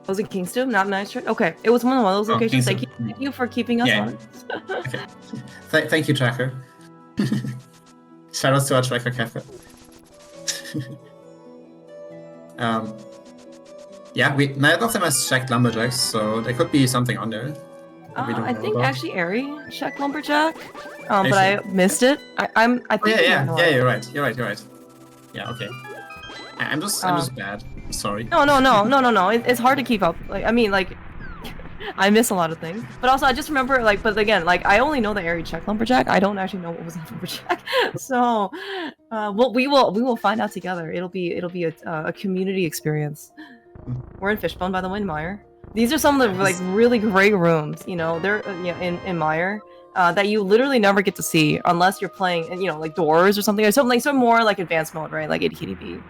Was it Kingston? Not nice. Okay, it was one of those locations. Thank you for keeping us on it. Okay. Thank you, Tracker. Shoutouts to our Tracker Cafe. Neither of them has checked Lumberjacks, so there could be something on there. I think actually Eri checked Lumberjack, but I missed it. I think. You're right. Yeah, okay. I'm just bad. Sorry. No. It's hard to keep up. I miss a lot of things. But also, I just remember, but again, I only know that Eri checked Lumberjack. I don't actually know what was on Lumberjack. So, we will find out together. It'll be a community experience. We're in Fishbone, by the way, in Meyer. These are some of the really great rooms. They're in Meyer that you literally never get to see unless you're playing, Doors or something, some more advanced mode, right? Like ADKDB.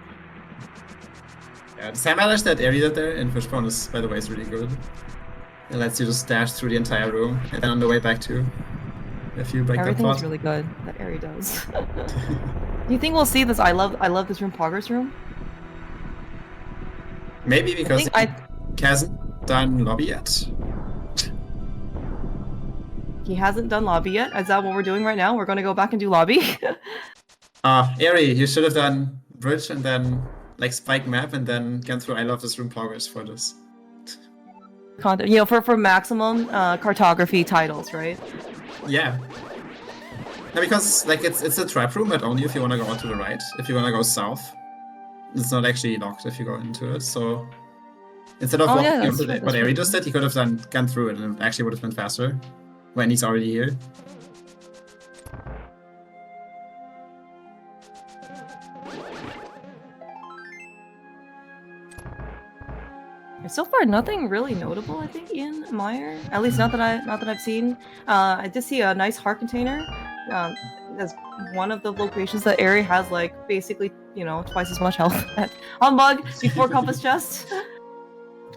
Yeah, the Sam that area there in Fishbone is, by the way, is really good. It lets you just dash through the entire room, and then on the way back to a few break. Everything's really good that area does. Do you think we'll see this? I love this room, progress room. Maybe because he hasn't done lobby yet. He hasn't done lobby yet. Is that what we're doing right now? We're going to go back and do lobby. Eri, you should have done bridge and then spike map and then gone through I love this room progress for this. Content, for maximum cartography titles, right? Yeah. No, because it's a trap room, but only if you want to go to the right. If you want to go south, it's not actually locked if you go into it. So instead of walking into what Eri just did, he could have gone through it, and it actually would have been faster when he's already here. So far, nothing really notable, I think, in Mire. At least not that I've seen. I did see a nice heart container. That's one of the locations that area has like basically, you know, twice as much health at Humbugh before Compass Chest.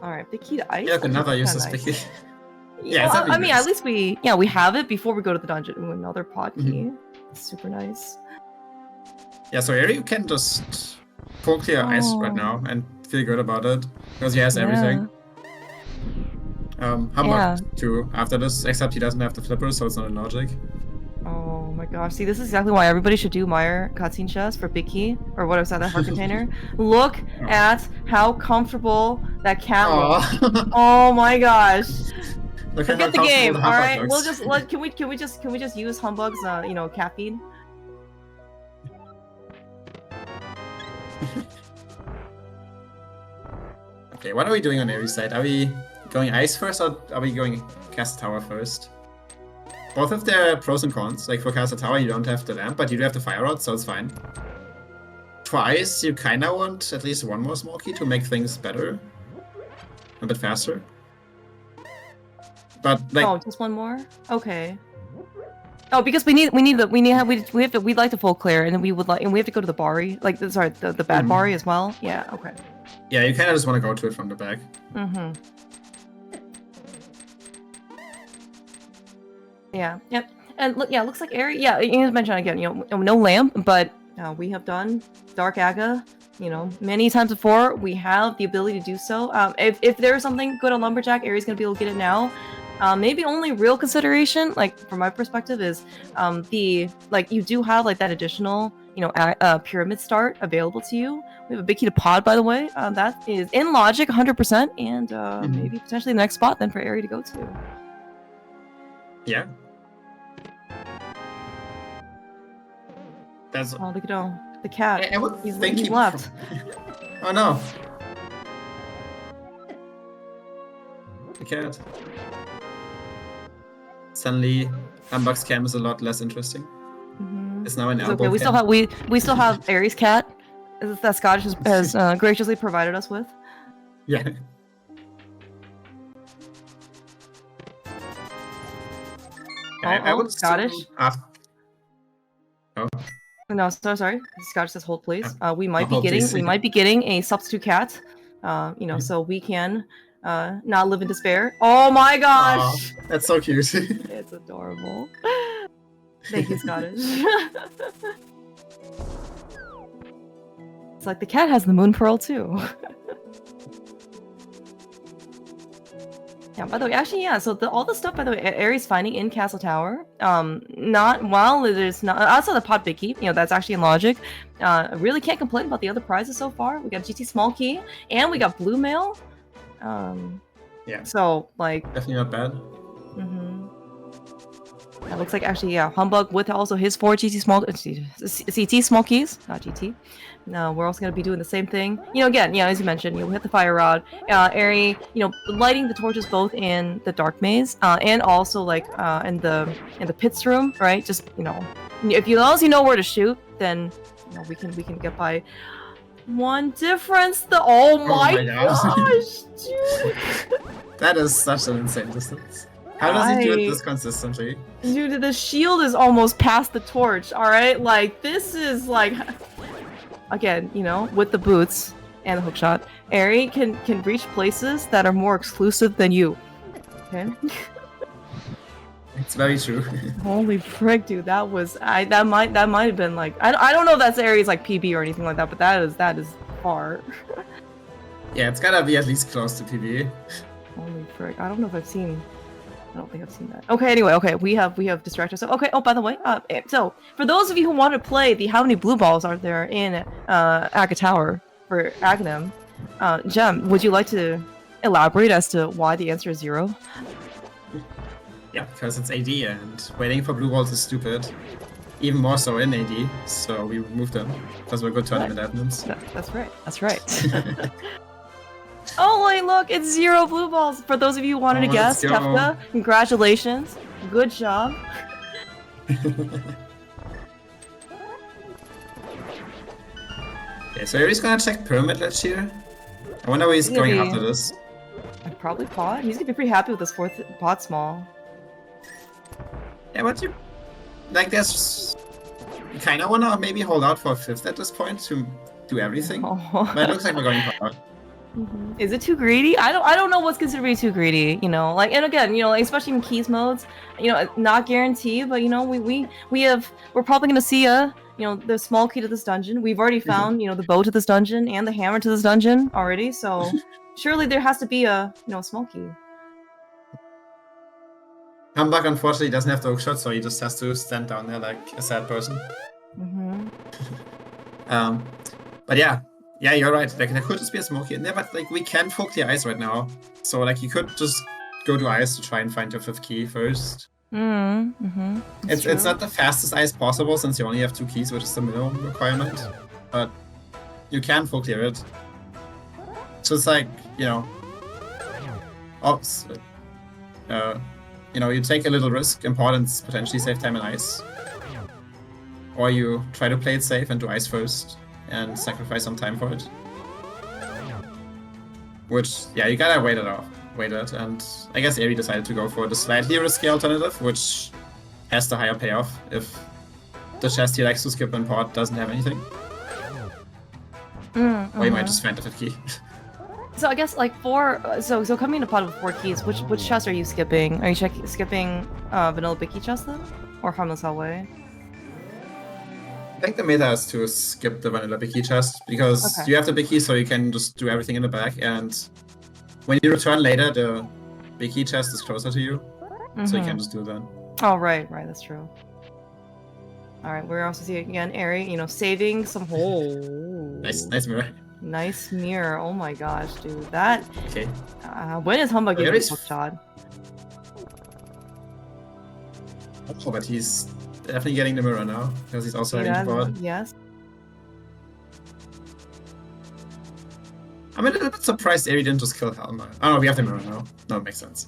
All right, big key to ice. Yeah, another useless picky. Yeah, well, I mean, at least we have it before we go to the dungeon. Ooh, another pod key. Super nice. Yeah, so here you can just full clear ice right now and feel good about it because he has everything. Humbugh too after this, except he doesn't have the flipper, so it's not a logic. Oh my gosh! See, this is exactly why everybody should do Mire cutscene chest for big key or what I said, that heart container. Look at how comfortable that cat looks. Oh my gosh! Forget the game. All right, we'll just can we just use Humbugh's you know, cat feed? Okay, what are we doing on every side? Are we going ice first or are we going Castle Tower first? Both have their pros and cons. Like for Castle Tower, you don't have the lamp, but you do have the fire rod, so it's fine. For ice, you kinda want at least one more small key to make things better, a bit faster. But like, just one more. Okay. Oh, because we'd like to full clear, and then we have to go to the Bari, like the bad Bari as well. Yeah. Okay. Yeah, you kind of just want to go to it from the back. Yeah. Yep. And look, looks like Eri. Yeah, you mentioned again, you know, no lamp, but we have done Dark Aga, you know, many times before. We have the ability to do so. If there's something good on Lumberjack, Eri's gonna be able to get it now. Maybe only real consideration, like from my perspective, is you do have like that additional, you know, pyramid start available to you. We have a big key to pod, by the way. That is in logic 100%, and maybe potentially the next spot then for Eri to go to. Yeah. That's. Oh, look at the cat. He's left. Oh no. The cat. Suddenly, Humbugh's cam is a lot less interesting. It's now an elbow. Okay, we still have Eri's cat that Scottish has graciously provided us with. Yeah. I would Scottish. Oh. No, so sorry. Scottish says hold, please. We might be getting a substitute cat. You know, so we can not live in despair. Oh my gosh! Aww, that's so cute. It's adorable. Thank you, Scottish. It's like the cat has the moon pearl too. Yeah, by the way, actually, yeah, so all the stuff, by the way, Eri's finding in Castle Tower, there's not, outside the pot big key, you know, that's actually in logic, really can't complain about the other prizes so far. We got GT small key, and we got blue mail. Yeah. So, like... Definitely not bad. That looks like, actually, yeah, Humbugh with also his 4 GT small... CT small keys, not GT. No, we're also going to be doing the same thing. You know, again, yeah, as you mentioned, you know, we hit the fire rod. Eri, you know, lighting the torches both in the dark maze, and also like in the pits room, right? Just, you know, if you, as long as you know where to shoot, then you know we can get by. One difference, oh my gosh, dude! That is such an insane distance. How does he do it this consistently? Dude, the shield is almost past the torch. All right, like this is like. Again, you know, with the boots and the hookshot, Eri can reach places that are more exclusive than you. Okay. It's very true. Holy frick, dude! That might have been like I don't know if that's Eri's like PB or anything like that, but that is far. Yeah, it's gotta be at least close to PB. Holy frick! I don't know if I've seen. I don't think I've seen that. Okay, anyway, okay, we have distracted ourselves. Okay, oh, by the way, so for those of you who want to play the how many blue balls are there in Aga Tower for Aghanim, Jem, would you like to elaborate as to why the answer is 0? Yeah, because it's AD and waiting for blue balls is stupid. Even more so in AD, so we removed them because we're good tournament admins. That's right. That's right. Oh, wait, look, it's 0 blue balls. For those of you who wanted to guess, Kefka, congratulations. Good job. Okay, so Eri's gonna check Pyramid Ledge here. I wonder where he's going after this. I'd probably pot. He's gonna be pretty happy with this 4th pot small. Yeah, but you like there's you kind of wanna maybe hold out for a 5th at this point to do everything. Oh. But it looks like we're going pot. Is it too greedy? I don't know what's considered to be too greedy, you know. Like, and again, you know, like, especially in keys modes, you know, not guaranteed, but you know, we're probably gonna see the small key to this dungeon. We've already found, you know, the bow to this dungeon and the hammer to this dungeon already, so surely there has to be a, you know, a small key. Humbugh unfortunately doesn't have the hook shot, so he just has to stand down there like a sad person. But yeah, you're right. Like there could just be a small key in there, but like we can poke the ice right now, so like you could just go to ice to try and find your 5th key first. It's not the fastest ice possible since you only have 2 keys, which is the minimum requirement, but you can full clear it. So it's like, you know, you know, you take a little risk, importance, potentially save time in ice, or you try to play it safe and do ice first and sacrifice some time for it. Which, yeah, you gotta wait it, and I guess Eri decided to go for the slightly risky alternative, which has the higher payoff if the chest he likes to skip in pot doesn't have anything. Or you might just find the 5th key. So I guess like so coming into pot with 4 keys, which chest are you skipping? Are you skipping vanilla Bicky chest then, or harmless hallway? I think the meta is to skip the vanilla Bicky chest because you have the Bicky, so you can just do everything in the back, and when you return later, the Bicky chest is closer to you, so you can just do that. Oh right, that's true. All right, we're also seeing again Eri, you know, saving some holes. Nice mirror. Nice mirror. Oh my gosh, dude. That. Okay. When is Humbugh getting a hook shot? Oh, but he's definitely getting the mirror now because he's also having to pot. Yes. I'm a little bit surprised Eri didn't just kill Helma. Oh no, we have the mirror now. No, it makes sense.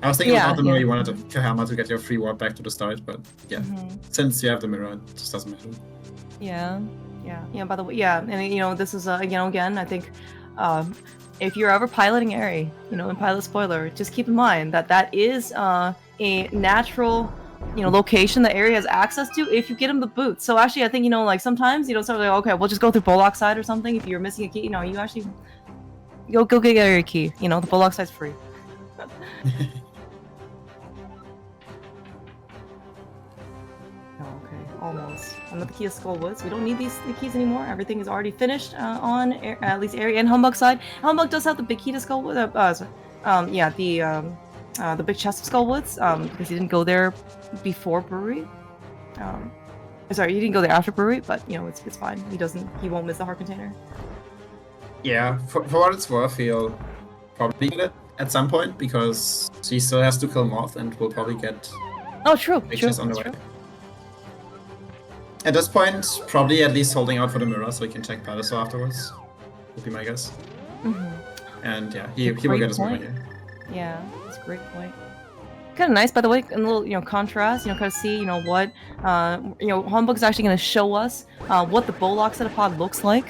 I was thinking about the mirror, you wanted to kill Helma to get your free warp back to the start, but yeah. Since you have the mirror, it just doesn't matter. Yeah. By the way, and you know, this is again, I think, if you're ever piloting Eri, you know, in pilot spoiler, just keep in mind that is a natural, you know, location that Eri has access to if you get him the boots. So actually, I think, you know, like sometimes, you know, sort of like, okay, we'll just go through Bullock side or something. If you're missing a key, you know, you actually go get Eri a key. You know, the Bullock side's free. Almost. I'm at the key of Skull Woods. We don't need the keys anymore. Everything is already finished on at least Eri and Humbugh side. Humbugh does have the big key to Skull Woods. The big chest of Skull Woods. Because he didn't go there before Brewery. Sorry, he didn't go there after Brewery, but you know it's fine. He won't miss the heart container. Yeah, for what it's worth, he'll probably get it at some point because he still has to kill Moth and will probably get. Oh, true. On the way. At this point, probably at least holding out for the mirror so he can check Palace afterwards. Would be my guess. And yeah, he will get his mirror here. Yeah, that's a great point. Kind of nice, by the way, in a little, you know, contrast. You know, kind of see, you know, what, you know, Humbugh's actually going to show us what the Bullock set of pod looks like.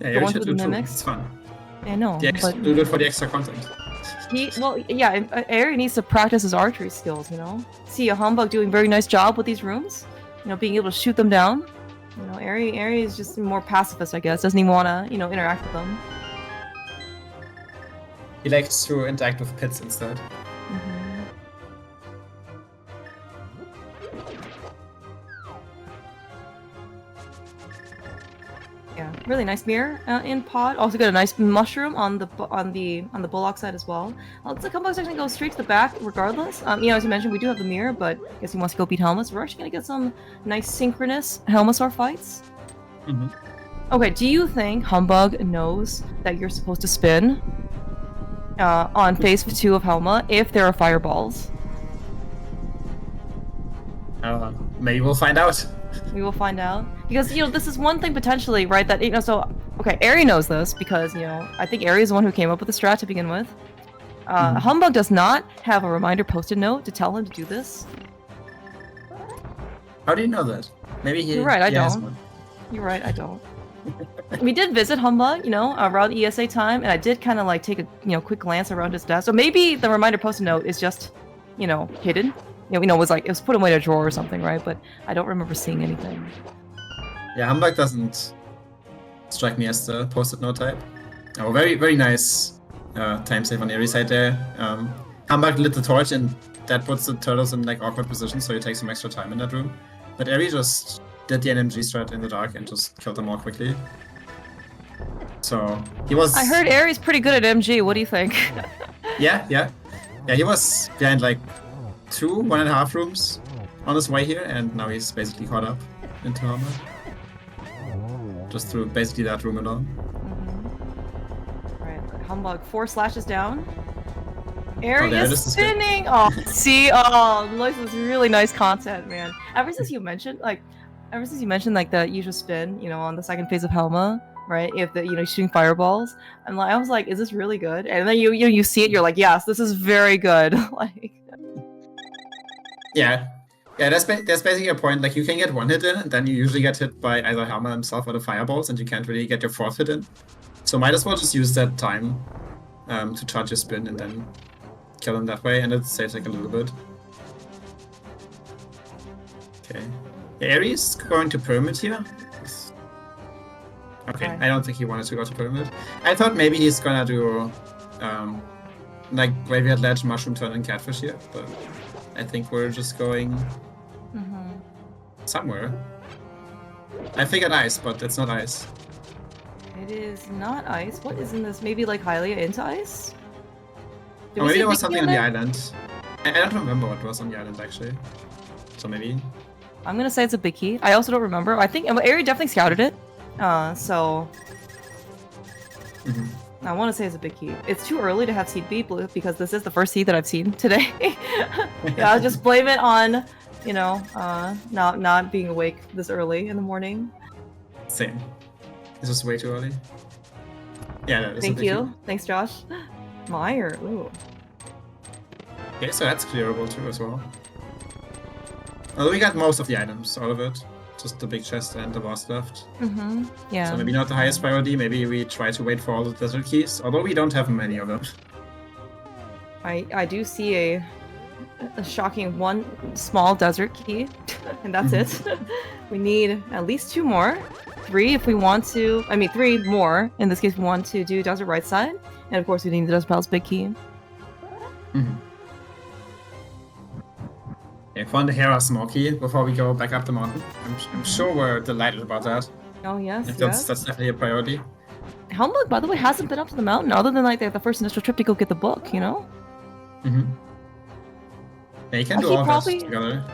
Yeah, you should do too. It's fun. I know. But do it for the extra content. Eri needs to practice his archery skills, you know? See a Humbugh doing a very nice job with these rooms, you know, being able to shoot them down. You know, Eri is just more pacifist, I guess. Doesn't even want to, you know, interact with them. He likes to interact with pits instead. Yeah, really nice mirror in pod. Also got a nice mushroom on the Bullock side as well. Looks like Humbugh's actually gonna go straight to the back regardless. You know, as you mentioned, we do have the mirror, but I guess he wants to go beat Helmus. We're actually gonna get some nice synchronous Helmusaur fights. Okay, do you think Humbugh knows that you're supposed to spin on phase 2 of Helma if there are fireballs? Maybe we'll find out. We will find out. Because, you know, this is one thing potentially, right, that, you know, so, okay, Eri knows this because, you know, I think Eri is the one who came up with the strat to begin with. Humbugh does not have a reminder post-it note to tell him to do this. How do you know that? Maybe he. You're right, I don't. You're right, I don't. We did visit Humbugh, around ESA time, and I did kind of like take a quick glance around his desk. So maybe the reminder post-it note is just, hidden. It was put away in a drawer or something, right? But I don't remember seeing anything. Yeah, Humbugh doesn't strike me as the post-it note type. Oh, very, very nice time save on Eri's side there. Humbugh lit the torch, and that puts the turtles in like awkward positions, so you take some extra time in that room. But Eri just did the NMG strat in the dark and just killed them all quickly. So he was. I heard Eri's pretty good at MG. What do you think? Yeah. He was behind like 1.5 rooms on his way here, and now he's basically caught up into Humbugh. Just through basically that room alone. Right, Humbugh 4 slashes down. Eri is spinning. See, this is really nice content, man. Ever since you mentioned like the usual spin, on the second phase of Helma, right? If the shooting fireballs, I was like, is this really good? And then you see it, you're like, yes, this is very good. Like, yeah, that's basically a point. Like you can get one hit in, and then you usually get hit by either Helma himself or the fireballs, and you can't really get your 4th hit in. So might as well just use that time to charge your spin and then kill him that way, and it saves like a little bit. Okay. Ares going to Pyramid here? Okay, I don't think he wanted to go to Pyramid. I thought maybe he's gonna do like Graveyard Ledge, Mushroom Turn, and Catfish here, but I think we're just going somewhere. I figured ice, but it's not ice. It is not ice. What is in this? Maybe like Hylia into ice? Or maybe there was something on the island. I don't remember what was on the island actually. So maybe. I'm gonna say it's a big key. I also don't remember. I think Eri definitely scouted it. So I want to say it's a big key. It's too early to have seed beat because this is the first seed that I've seen today. Yeah, I'll just blame it on, not being awake this early in the morning. Same. It's just way too early. Yeah, that is Thank a big you. key. Thanks, Josh. Meyer. Ooh. Okay, so that's clearable too as well. Although we got most of the items, all of it. Just the big chest and the boss left. Yeah. So maybe not the highest priority, maybe we try to wait for all the desert keys, although we don't have many of them. I do see a shocking one small desert key, and that's it. We need at least 2 more. 3 if we want to, 3 more. In this case, we want to do desert right side. And of course, we need the Desert Palace big key. Yeah, found the Hera small key before we go back up the mountain. I'm sure we're delighted about that. Oh, yes, That's definitely a priority. Humbugh, by the way, hasn't been up to the mountain other than like the first initial trip to go get the book, Yeah, you can do all that together.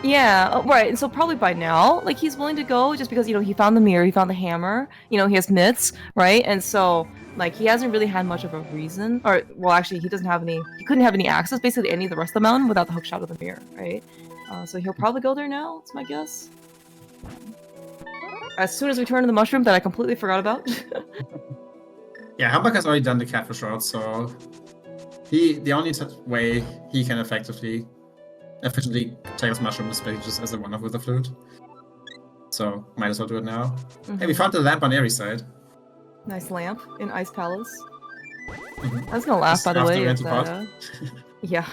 Yeah, right. And so probably by now, like he's willing to go just because he found the mirror, he found the hammer, he has mitts, right? And so like he hasn't really had much of a reason, or well, actually, he couldn't have any access basically to any of the rest of the mountain without the hook shot of the mirror, right? So he'll probably go there now. That's my guess. As soon as we turn to the mushroom that I completely forgot about. Yeah, Humbugh has already done the catfish route, so the only way he can efficiently take his mushroom is basically just as a one-off with the flute. So might as well do it now. Hey, we found the lamp on Aries' side. Nice lamp in Ice Palace. I was gonna laugh, by the way. Yeah.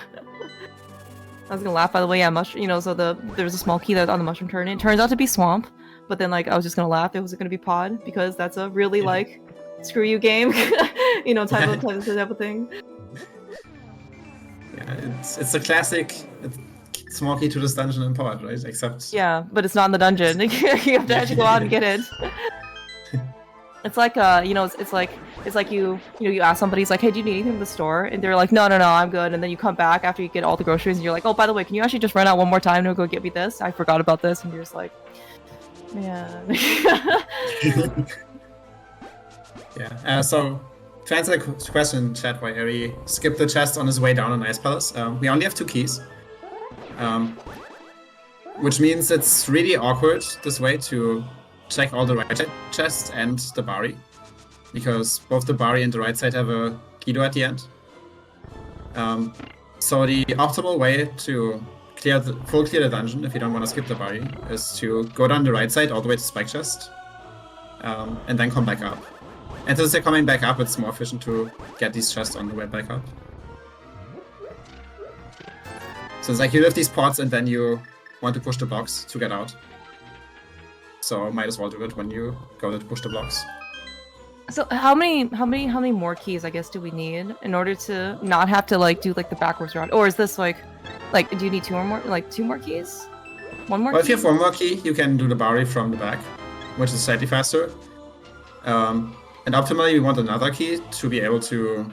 I was gonna laugh, by the way. Yeah, mushroom. So there's a small key that's on the mushroom turn. It turns out to be swamp, but then like I was just gonna laugh. It was gonna be pod because that's a really like screw you game, type of thing. Yeah, it's a classic small key to this dungeon in pod, right? Except but it's not in the dungeon. You have to actually go out and get it. It's like it's like you ask somebody, it's like, hey, do you need anything from the store? And they're like, no, I'm good. And then you come back after you get all the groceries, and you're like, oh, by the way, can you actually just run out one more time to go get me this? I forgot about this, and you're just like, man. Yeah. So to answer the question in chat, why Harry skipped the chest on his way down on Ice Palace, we only have 2 keys, which means it's really awkward this way to check all the right chests and the Bari, because both the Bari and the right side have a key door at the end. So the optimal way to clear the dungeon, if you don't want to skip the Bari, is to go down the right side all the way to Spike Chest, and then come back up. And since they're coming back up, it's more efficient to get these chests on the way back up. So it's like you lift these pots and then you want to push the blocks to get out. So might as well do it when you go to push the blocks. So how many more keys, I guess, do we need in order to not have to like do like the backwards route? Or is this like do you need two more keys? One more? Well, key? if you have one more key, you can do the Bari from the back, which is slightly faster. And optimally, we want another key to be able to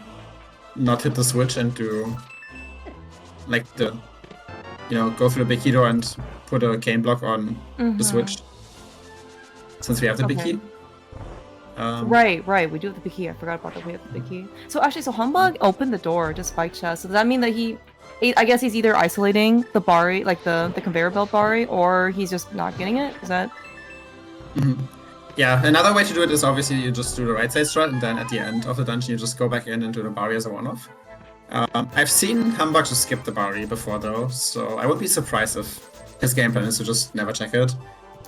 not hit the switch and do like the, go through the big key door and put a cane block on the switch. Since we have the big key. Right. We do have the big key. I forgot about that. We have the big key. So actually, Humbugh opened the door to Spike Chest. So does that mean that I guess he's either isolating the Bari, like the conveyor belt Bari, or he's just not getting it? Is that? Yeah, another way to do it is obviously you just do the right side strat, and then at the end of the dungeon you just go back in and do the Bari as a one-off. I've seen Humbugh just skip the Bari before though, so I would be surprised if his game plan is to just never check it.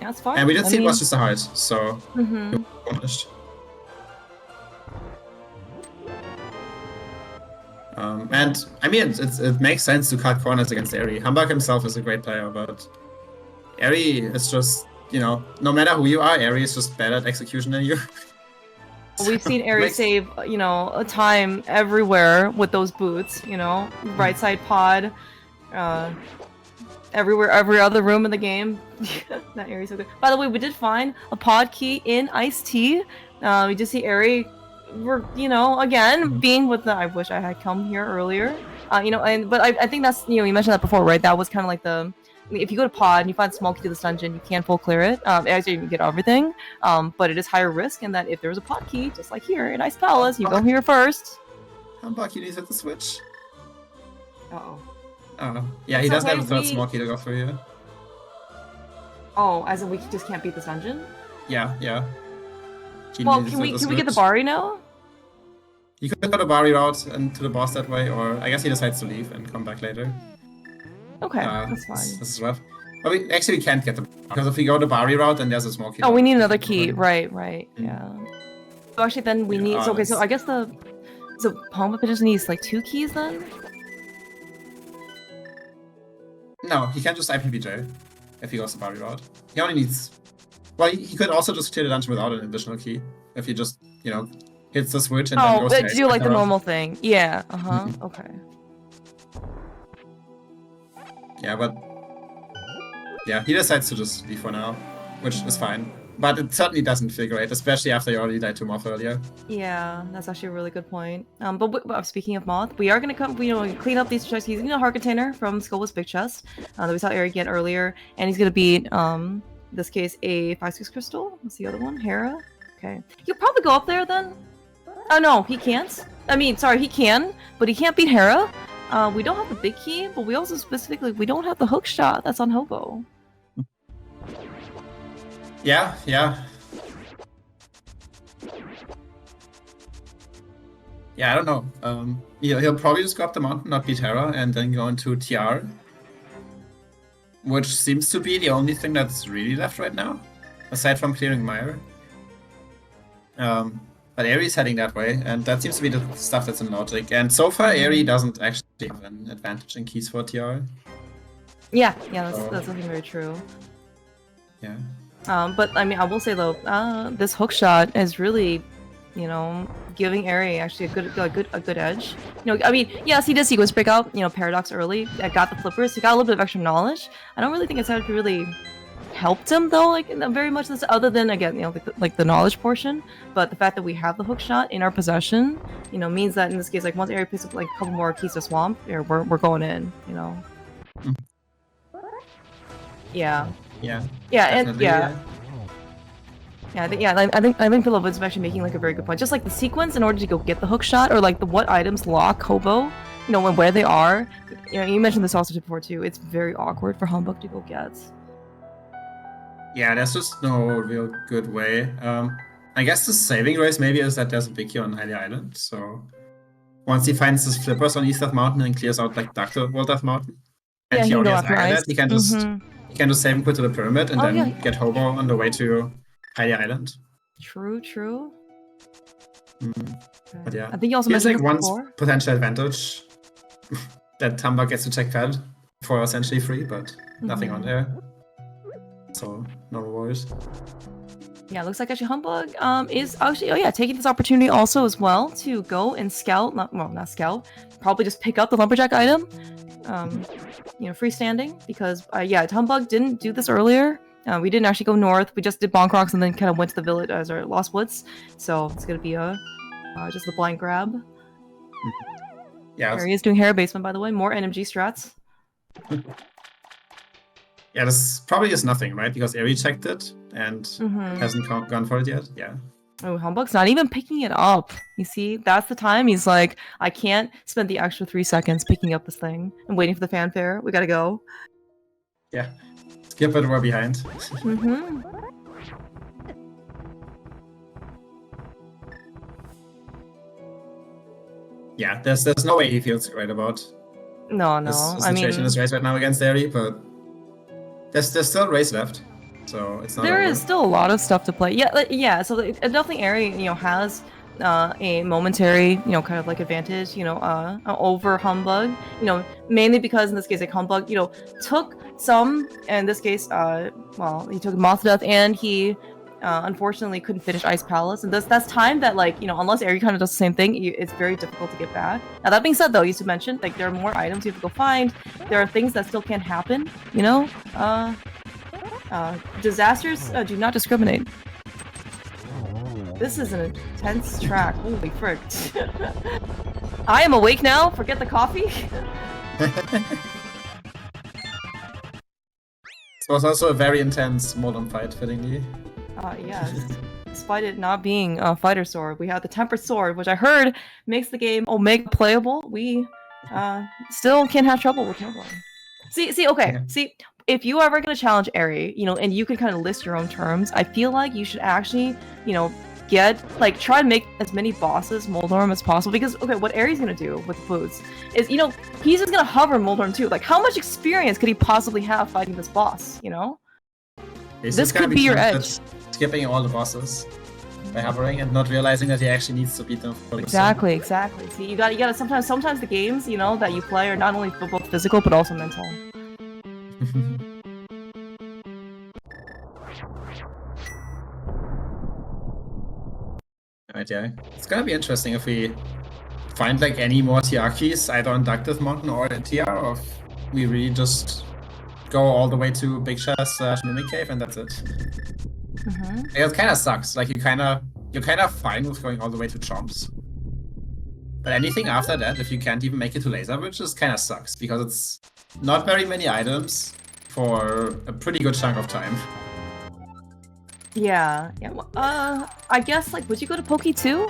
Yeah, that's fine. And we did see it was just a hide, so punished. And I mean, it makes sense to cut corners against Eri. Humbugh himself is a great player, but Eri is just, no matter who you are, Eri is just better at execution than you. We've seen Eri save, a time everywhere with those boots, right side pod, everywhere, every other room in the game. That Eri's so good. By the way, we did find a pod key in Iced Tea. We did see Eri, again, being with the, I wish I had come here earlier, but I think that's, you mentioned that before, right? That was kind of like if you go to pod and you find small key to this dungeon, you can full clear it. Actually, you can get everything, but it is higher risk in that if there's a pod key, just like here in Ice Palace, you go here first. Humbugh, you need to hit the switch. Uh-oh. Oh, yeah, he doesn't have a third small key to go through here. Oh, as in we just can't beat this dungeon? Yeah. Well, can we get the Bari now? You could go the Bari route and to the boss that way, or I guess he decides to leave and come back later. Okay, that's fine. This is rough. But we can't get the, because if we go the Bari route, then there's a small key. Oh, we need another key. Right, yeah. So actually, then we need. So I guess so Humbugh just needs like 2 keys then. No, he can't just IPBJ if he goes the Bari route. He only needs. Well, he could also just clear the dungeon without an additional key if he just hits the switch and then goes to do like the normal thing. Yeah. Okay. Yeah, but he decides to just leave for now, which is fine. But it certainly doesn't feel great, especially after you already died to Moth earlier. Yeah, that's actually a really good point. But speaking of Moth, we are gonna come, clean up these chests. He's using a heart container from Skull's big chest that we saw Eric get earlier, and he's gonna beat in this case a 5/6 crystal. What's the other one? Hera. Okay, he'll probably go up there then. Oh no, he can't. I mean, sorry, he can, but he can't beat Hera. We don't have the big key, but we also we don't have the hook shot that's on Hobo. Yeah. Yeah, I don't know. He'll probably just go up the mountain, not beat Hera, and then go into TR. Which seems to be the only thing that's really left right now, aside from clearing Mire. But Eri's heading that way, and that seems to be the stuff that's in logic. And so far, Eri doesn't actually have an advantage in keys for TR. Yeah, that's looking very true. Yeah. But I mean, I will say though, this hook shot is really, giving Eri actually a good edge. I mean, yes, he did sequence break out, Paradox early. I got the flippers. He got a little bit of extra knowledge. I don't really think it's actually really helped him though, very much this, other than again, like the knowledge portion. But the fact that we have the hook shot in our possession, means that in this case, once Eri picks up a couple more keys to swamp, we're going in, Yeah. I think Philip is actually making a very good point. Just the sequence in order to go get the hook shot, or what items lock Hobo, and where they are. You mentioned this also before too. It's very awkward for Humbugh to go get. Yeah, there's just no real good way. I guess the saving grace maybe is that there's a big key on Hylia Island. So once he finds his flippers on East Death Mountain and clears out Dr. World Death Mountain, and he already has Island, he can just save and quit to the pyramid and then get Hobo on the way to Hylia Island. True, true. But yeah, I think you also here's mentioned like this one before. potential advantage that Humbugh gets to check pad for essentially free, but nothing on there. So no worries. Yeah, looks like actually Humbugh is actually taking this opportunity also as well to go and scout, not scout, probably just pick up the lumberjack item, freestanding, because Humbugh didn't do this earlier. We didn't actually go north. We just did bonk rocks and then kind of went to the village as our Lost Woods. So it's gonna be just the blind grab. Yeah, There he is doing Hera basement, by the way. More NMG strats. Yeah, this probably is nothing, right? Because Eri checked it and hasn't gone for it yet. Yeah. Oh, Humbugh's not even picking it up. You see, that's the time he's like, I can't spend the extra 3 seconds picking up this thing and waiting for the fanfare. We gotta go. Yeah. Skip it, we're behind. Yeah, there's no way he feels great about No. this situation in this race right now against Eri, but there's still race left, so it's not There over. is still a lot of stuff to play. Yeah. So definitely Eri, has a momentary, kind of like advantage, over Humbugh. Mainly because in this case, like Humbugh, took some. In this case, he took Moth Death, and he unfortunately couldn't finish Ice Palace, and that's time that, like, unless Eri kind of does the same thing, it's very difficult to get back. Now that being said, though, you mentioned like there are more items you have to go find. There are things that still can happen. Disasters do not discriminate. This is an intense track. Holy frick. I am awake now. Forget the coffee. It was also a very intense Modem fight, fittingly. Yes. Despite it not being a fighter sword, we have the tempered sword, which I heard makes the game Omega playable. We still can't have trouble with Nobel. See, if you ever gonna challenge Eri, and you can kind of list your own terms, I feel like you should actually, try and make as many bosses Moldorm as possible, because, what Eri's gonna do with the foods is, he's just gonna hover Moldorm too. Like, how much experience could he possibly have fighting this boss, This could be your edge. Skipping all the bosses by hovering and not realizing that he actually needs to beat them. Exactly. See, you gotta sometimes the games, that you play are not only both physical, but also mental. Right, yeah. It's gonna be interesting if we find like any more TR keys either on Ductive Mountain or in TR, or if we really just go all the way to Big Chest / Mimic Cave and that's it. It kind of sucks. Like you're kind of fine with going all the way to Chomps, but anything after that, if you can't even make it to Laser Bridge, just kind of sucks because it's not very many items for a pretty good chunk of time. Yeah. I guess, like, would you go to Poke too?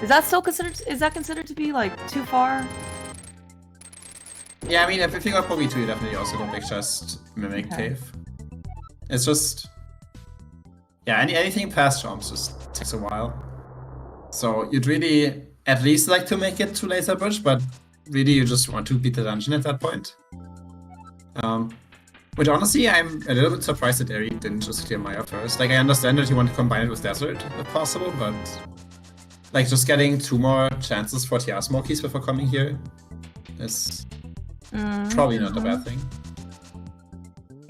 Is that considered to be like too far? Yeah, I mean, if you go to Poke 2, you definitely also go Big Chest Mimic Cave. It's just, yeah, anything past Chomps just takes a while. So you'd really at least like to make it to Laser Bridge, but really you just want to beat the dungeon at that point. Which honestly, I'm a little bit surprised that Eri didn't just clear Maya first. Like, I understand that you want to combine it with Desert if possible, but like just getting 2 more chances for TR Smokies before coming here is probably not a bad thing.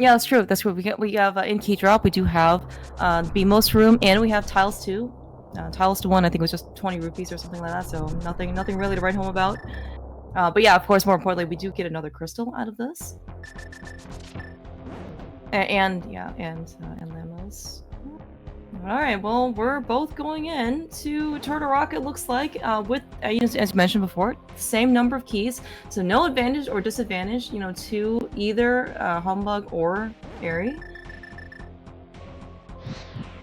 Yeah, that's true. We have in Keydrop, we do have BMOS room, and we have tiles 2. Tiles to 1, I think, was just 20 rupees or something like that, so nothing really to write home about. But yeah, of course, more importantly, we do get another crystal out of this. And Lamos. Alright, well, we're both going in to Turtle Rock, it looks like, with, as mentioned before, same number of keys, so no advantage or disadvantage, to either Humbugh or Eri.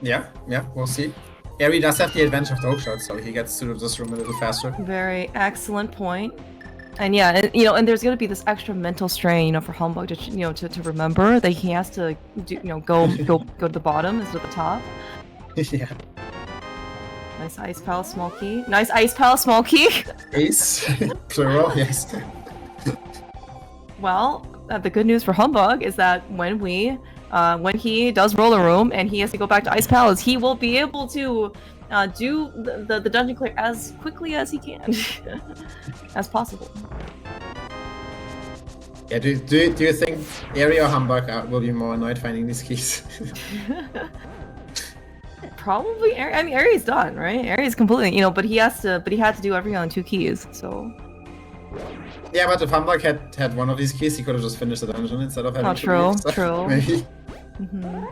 Yeah, we'll see. Eri does have the advantage of the hook shot, so he gets to this room a little faster. Very excellent point. And yeah, and there's gonna be this extra mental strain, for Humbugh to remember that he has to go to the bottom instead of the top. Yeah. Nice Ice Palace small key. Nice Ice Palace small key. Ace, plural, yes. Well, the good news for Humbugh is that when we when he does roll a room and he has to go back to Ice Palace, he will be able to do the dungeon clear as quickly as he can, as possible. Yeah, do you think Eri or Humbugh will be more annoyed finding these keys? Probably Eri. I mean, Eri's done, right? Eri's completely, but he had to do everything on 2 keys, so. Yeah, but if Humbugh had one of these keys, he could have just finished the dungeon instead of having Oh, true, leave, so true. Maybe. Mm-hmm.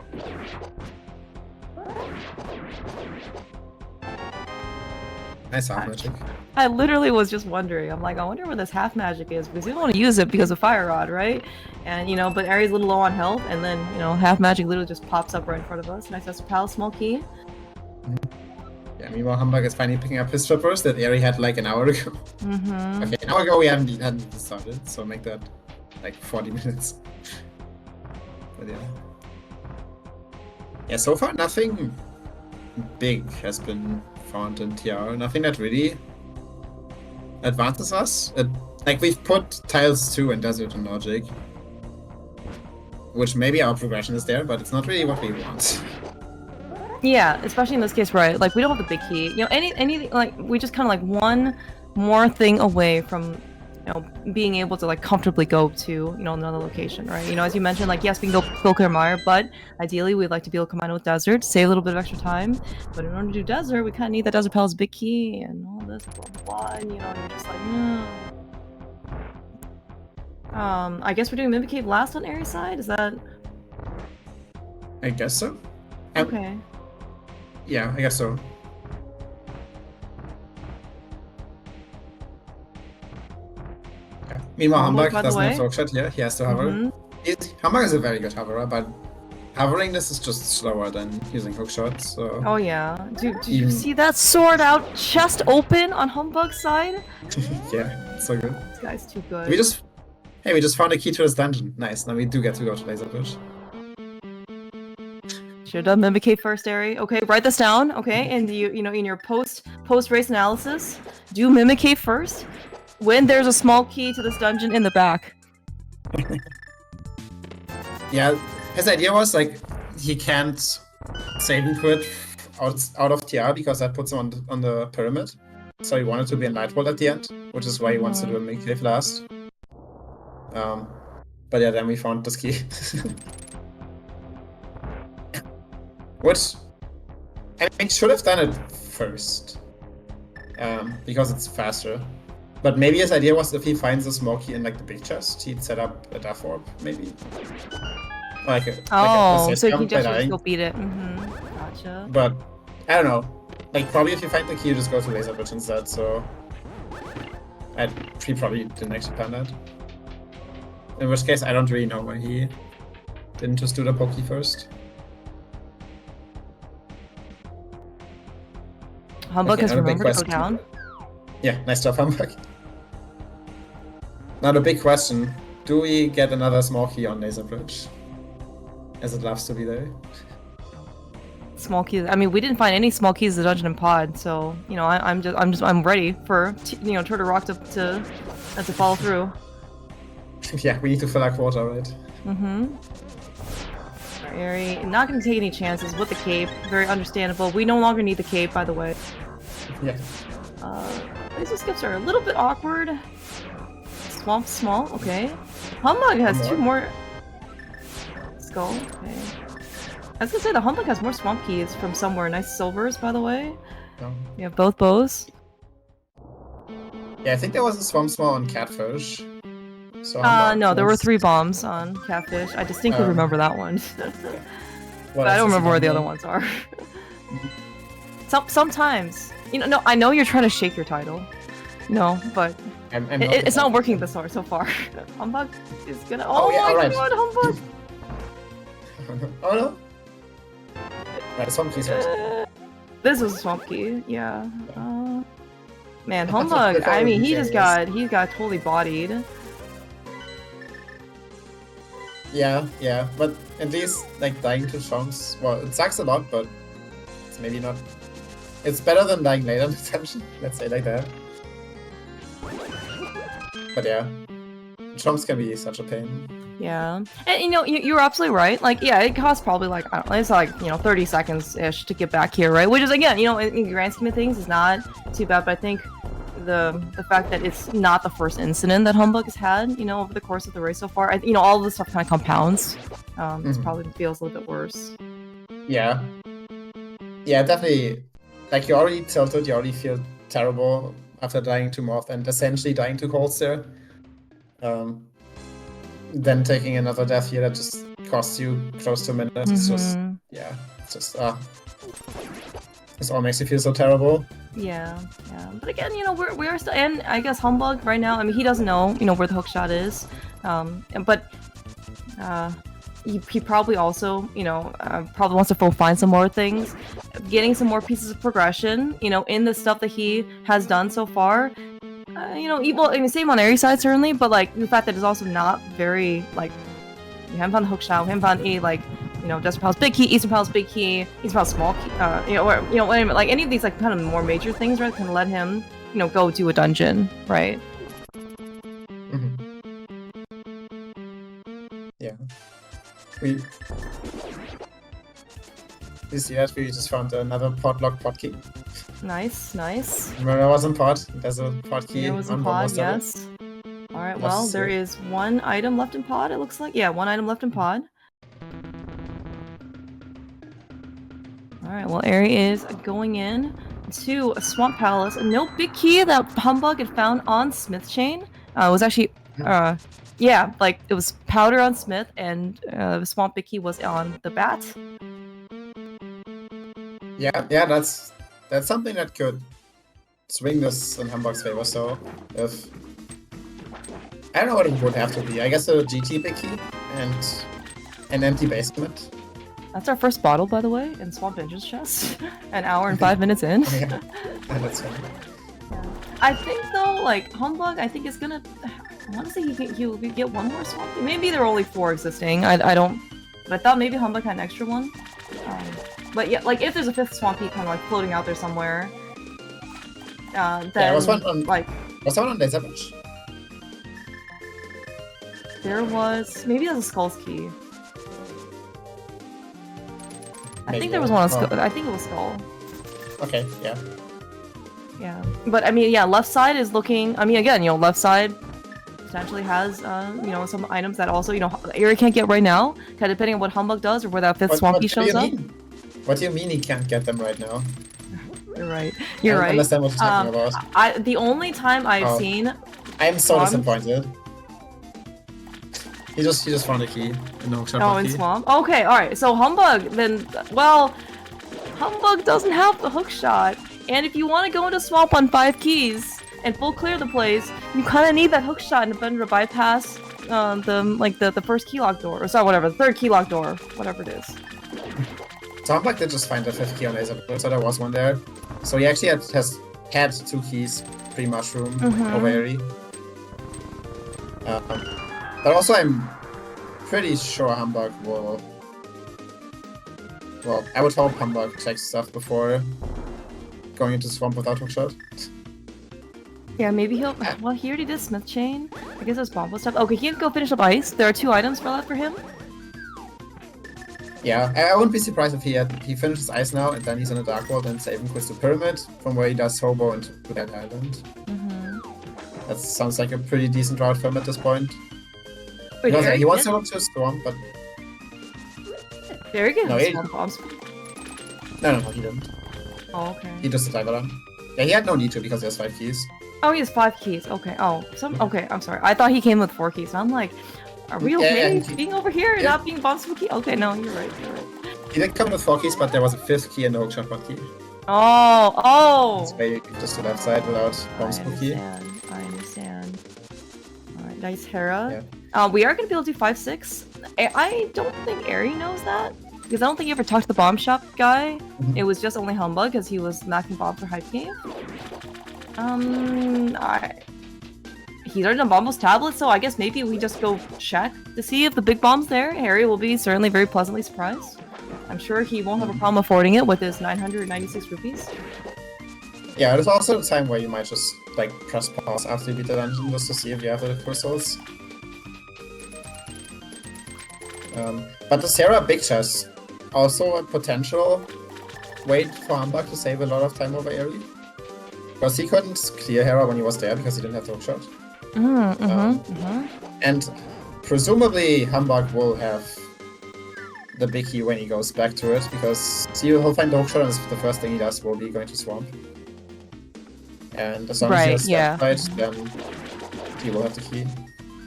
Nice half magic. I literally was just wondering. I'm like, I wonder where this half magic is because you don't want to use it because of Fire Rod, right? And but Ari's a little low on health, and then half magic literally just pops up right in front of us. Nice Palace small key. Yeah, meanwhile Humbugh is finally picking up his strippers that Eri had like an hour ago. Mm-hmm. Okay, an hour ago we hadn't started, so make that like 40 minutes. But yeah. Yeah, so far nothing big has been found in TR. Nothing that really advances us. Like we've put tiles 2 in Desert and Logic, which maybe our progression is there, but it's not really what we want. Yeah, especially in this case, right? Like we don't have the big key. Anything like we just kind of like one more thing away from being able to like comfortably go to another location, right? As you mentioned, like yes, we can go clear Mire, but ideally we'd like to be able to combine it with Desert, save a little bit of extra time. But in order to do Desert, we kind of need that Desert Palace big key and all this blah blah blah. And you're just like, I guess we're doing Mimic Cave last on Aries side. Is that? I guess so. Okay. Yeah, I guess so. Yeah. Meanwhile, Humbugh doesn't have Soakshot here. He has to hover. Humbugh is a very good hoverer, but hovering this is just slower than using hookshot. So. Oh yeah. Do you see that sword out, chest open on Humbugh's side? Yeah, it's so good. This guy's too good. We just found a key to this dungeon. Nice. Now we do get to go to Laser Push. Should have done Mimic Cave first, Ari. Okay, write this down. Okay, and in your post race analysis, do Mimic Cave first. When there's a small key to this dungeon in the back. Yeah, his idea was like he can't save and quit out of TR because that puts him on the pyramid. So he wanted to be in Lightbolt at the end, which is why he wants to do a Mimic Cave last. But yeah, then we found this key. Which, I mean, should have done it first, because it's faster. But maybe his idea was if he finds a small key in like the big chest, he'd set up a Death Orb, maybe. So he can just go beat it. Gotcha. But, I don't know. Like, probably if you find the key, you just go to Laser Bridge instead, so... He probably didn't actually plan that. In which case, I don't really know why he didn't just do the Pokey first. Humbugh has remembered to go down. Yeah, nice job, Humbugh. Now the big question, do we get another small key on Laser Bridge? As it loves to be there. Small keys. I mean, we didn't find any small keys in Dungeon and Pod, so I'm ready for Turtle Rock to follow through. Yeah, we need to fill our quota, right? Ari, not going to take any chances with the cape. Very understandable. We no longer need the cape, by the way. Yeah. Laser skips are a little bit awkward. Swamp small, okay. Humbugh has 2 more. Skull, okay. I was gonna say the Humbugh has more swamp keys from somewhere. Nice silvers, by the way. Yeah. You have both bows. Yeah, I think there was a swamp small on Catfish. So no, there were 3 bombs on Catfish. I distinctly remember that one. But I don't remember where the other ones are. Sometimes, no, I know you're trying to shake your title. No, but it's not working this far so far. Humbugh is gonna. Oh my god, Humbugh! Oh no! Right, swamp keys first. This was a swamp key, yeah. Man, Humbugh. I mean, he got totally bodied. Yeah, but at least like dying to swamps. Well, it sucks a lot, but it's maybe not. It's better than dying later in detention. Let's say like that. But yeah, chomps can be such a pain. Yeah, and you're absolutely right. Like, yeah, it costs probably like, I don't know, it's like 30 seconds ish to get back here, right? Which is, again, in the grand scheme of things, is not too bad. But I think the fact that it's not the first incident that Humbugh has had, over the course of the race so far, all of this stuff kind of compounds. This probably feels a little bit worse. Yeah. Yeah, definitely. Like, you already tilted, you already feel terrible after dying to Moth and essentially dying to Colds there. Then taking another death here that just costs you close to a minute. It's just, yeah, it's just, this all makes you feel so terrible. Yeah. But again, we are still, and I guess Humbugh right now, I mean, he doesn't know, where the hookshot is. But he probably also, probably wants to find some more things, getting some more pieces of progression, in the stuff that he has done so far. Same on Aries' side certainly, but like the fact that it's also not very like, you haven't found the hookshot, we haven't found any like, Desert Palace big key, Eastern Palace big key, Eastern Palace small key, like any of these like kind of more major things, right? Can let him, go do a dungeon, right? Yeah. You see that? We just found another pod key. Nice. Remember, I was in pod. There's a pod key. There was in pod, yes. Alright, well, there is one item left in pod, it looks like. Yeah, one item left in pod. Alright, well, Eri is going in to a Swamp Palace. No big key that Humbugh had found on Smith Chain. It was actually, yeah, like, it was powder on Smith, and the Swamp Big Key was on the Bat. Yeah, that's something that could swing this in Humbugh's favor. So if I don't know what it would have to be. I guess a GT Big Key and an empty basement. That's our first bottle, by the way, in Swamp Ninja's chest. An hour and 5 minutes in. Yeah, that's fine. Yeah. I think though, like Humbugh, I think is gonna. I want to say he'll get one more Swamp. Maybe there are only 4 existing. I don't. But I thought maybe Humbugh had an extra one. But yeah, like if there's a 5th Swampy kind of like floating out there somewhere, then yeah, was one on, like was someone on Laser Bench? There was maybe there's a Skull's Key. I think there was one on Skull. I think it was Skull. Okay, yeah. Yeah, but I mean, yeah, left side is looking. I mean, again, left side potentially has some items that also Eri can't get right now, kind of depending on what Humbugh does or where that 5th Swampy shows up. What do you mean he can't get them right now? You're right. You're right. I don't understand what you're talking about. The only time I've seen. I'm so disappointed. He just found a key in the hookshot. Oh, in Swamp? Okay, alright. So Humbugh, then, well, Humbugh doesn't have the hookshot. And if you want to go into Swamp on 5 keys and full clear the place, you kind of need that hookshot in order to bypass the first key lock door. Or sorry, whatever, the 3rd key lock door. Whatever it is. So Humbugh did just find the 5th key on Laser, so there was one there. So he actually has had 2 keys pre-mushroom over Eri. But also, I'm pretty sure Humbugh will. Well, I would hope Humbugh checks stuff before going into Swamp without hookshot. Yeah, maybe he'll. Well, he already did Smith Chain. I guess there's Bombo stuff. Okay, he can go finish up Ice. There are 2 items left for him. Yeah, I wouldn't be surprised if he finishes Ice now and then he's in a Dark World and saving Crystal Pyramid from where he does Hobo into Dead Island. That sounds like a pretty decent route for him at this point. Wait, he wants to hook to a Storm, but... There no, Swamp Bombs. No, he didn't. Oh, okay. He just died on. Yeah, he had no need to because he has 5 keys. Oh, he has 5 keys. Okay. Oh, okay. I'm sorry. I thought he came with 4 keys. And I'm like, are we okay being over here and not being bomb spooky? Okay, no, you're right. He did come with 4 keys, but there was a 5th key and no hookshot one key. Oh! That's why you just to left side without bomb spooky. I understand. Alright, nice Hera. Yeah. We are going to be able to do 5-6. I don't think Eri knows that. Because I don't think he ever talked to the bomb shop guy. It was just only Humbugh because he was knocking bombs for hype game. He's already done Bombos tablets, so I guess maybe we just go check to see if the big bomb's there. Harry will be certainly very pleasantly surprised. I'm sure he won't have a problem affording it with his 996 rupees. Yeah, there's also a time where you might just like press pause after you beat the dungeon just to see if you have the crystals. But the Sarah Big Chest also a potential way for Humbugh to save a lot of time over Eri. Because he couldn't clear Hera when he was there because he didn't have the hookshot. And presumably Humbugh will have the big key when he goes back to it, because he'll find the hookshot and the first thing he does will be going to Swamp. And as long as he has that right, then he will have the key.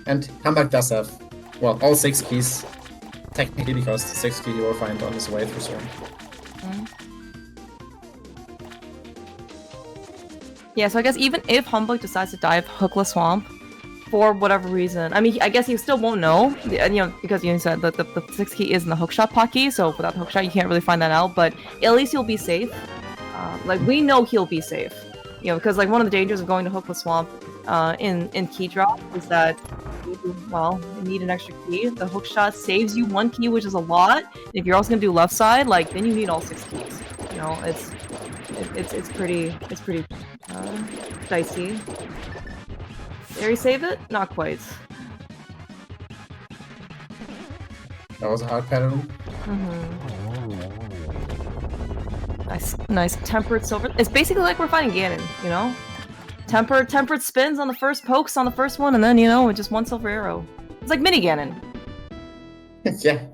And Humbugh does have, well, all 6 keys, technically, because the 6th key he will find on his way through Swamp. Yeah, so I guess even if Humbugh decides to dive Hookless Swamp, for whatever reason, I mean, I guess he still won't know, because you said that the 6th key is in the hookshot pocket, so without the hookshot you can't really find that out, but at least he'll be safe. Like, we know he'll be safe. Because like one of the dangers of going to Hookless Swamp in Keydrop is that, well, you need an extra key. The hookshot saves you 1 key, which is a lot. If you're also gonna do left side, like, then you need all 6 keys. It's pretty dicey. Did he save it? Not quite. That was a hard pattern. Nice tempered silver. It's basically like we're fighting Ganon, Tempered spins on the first pokes on the first one, and then, with just 1 silver arrow. It's like mini Ganon. Yeah.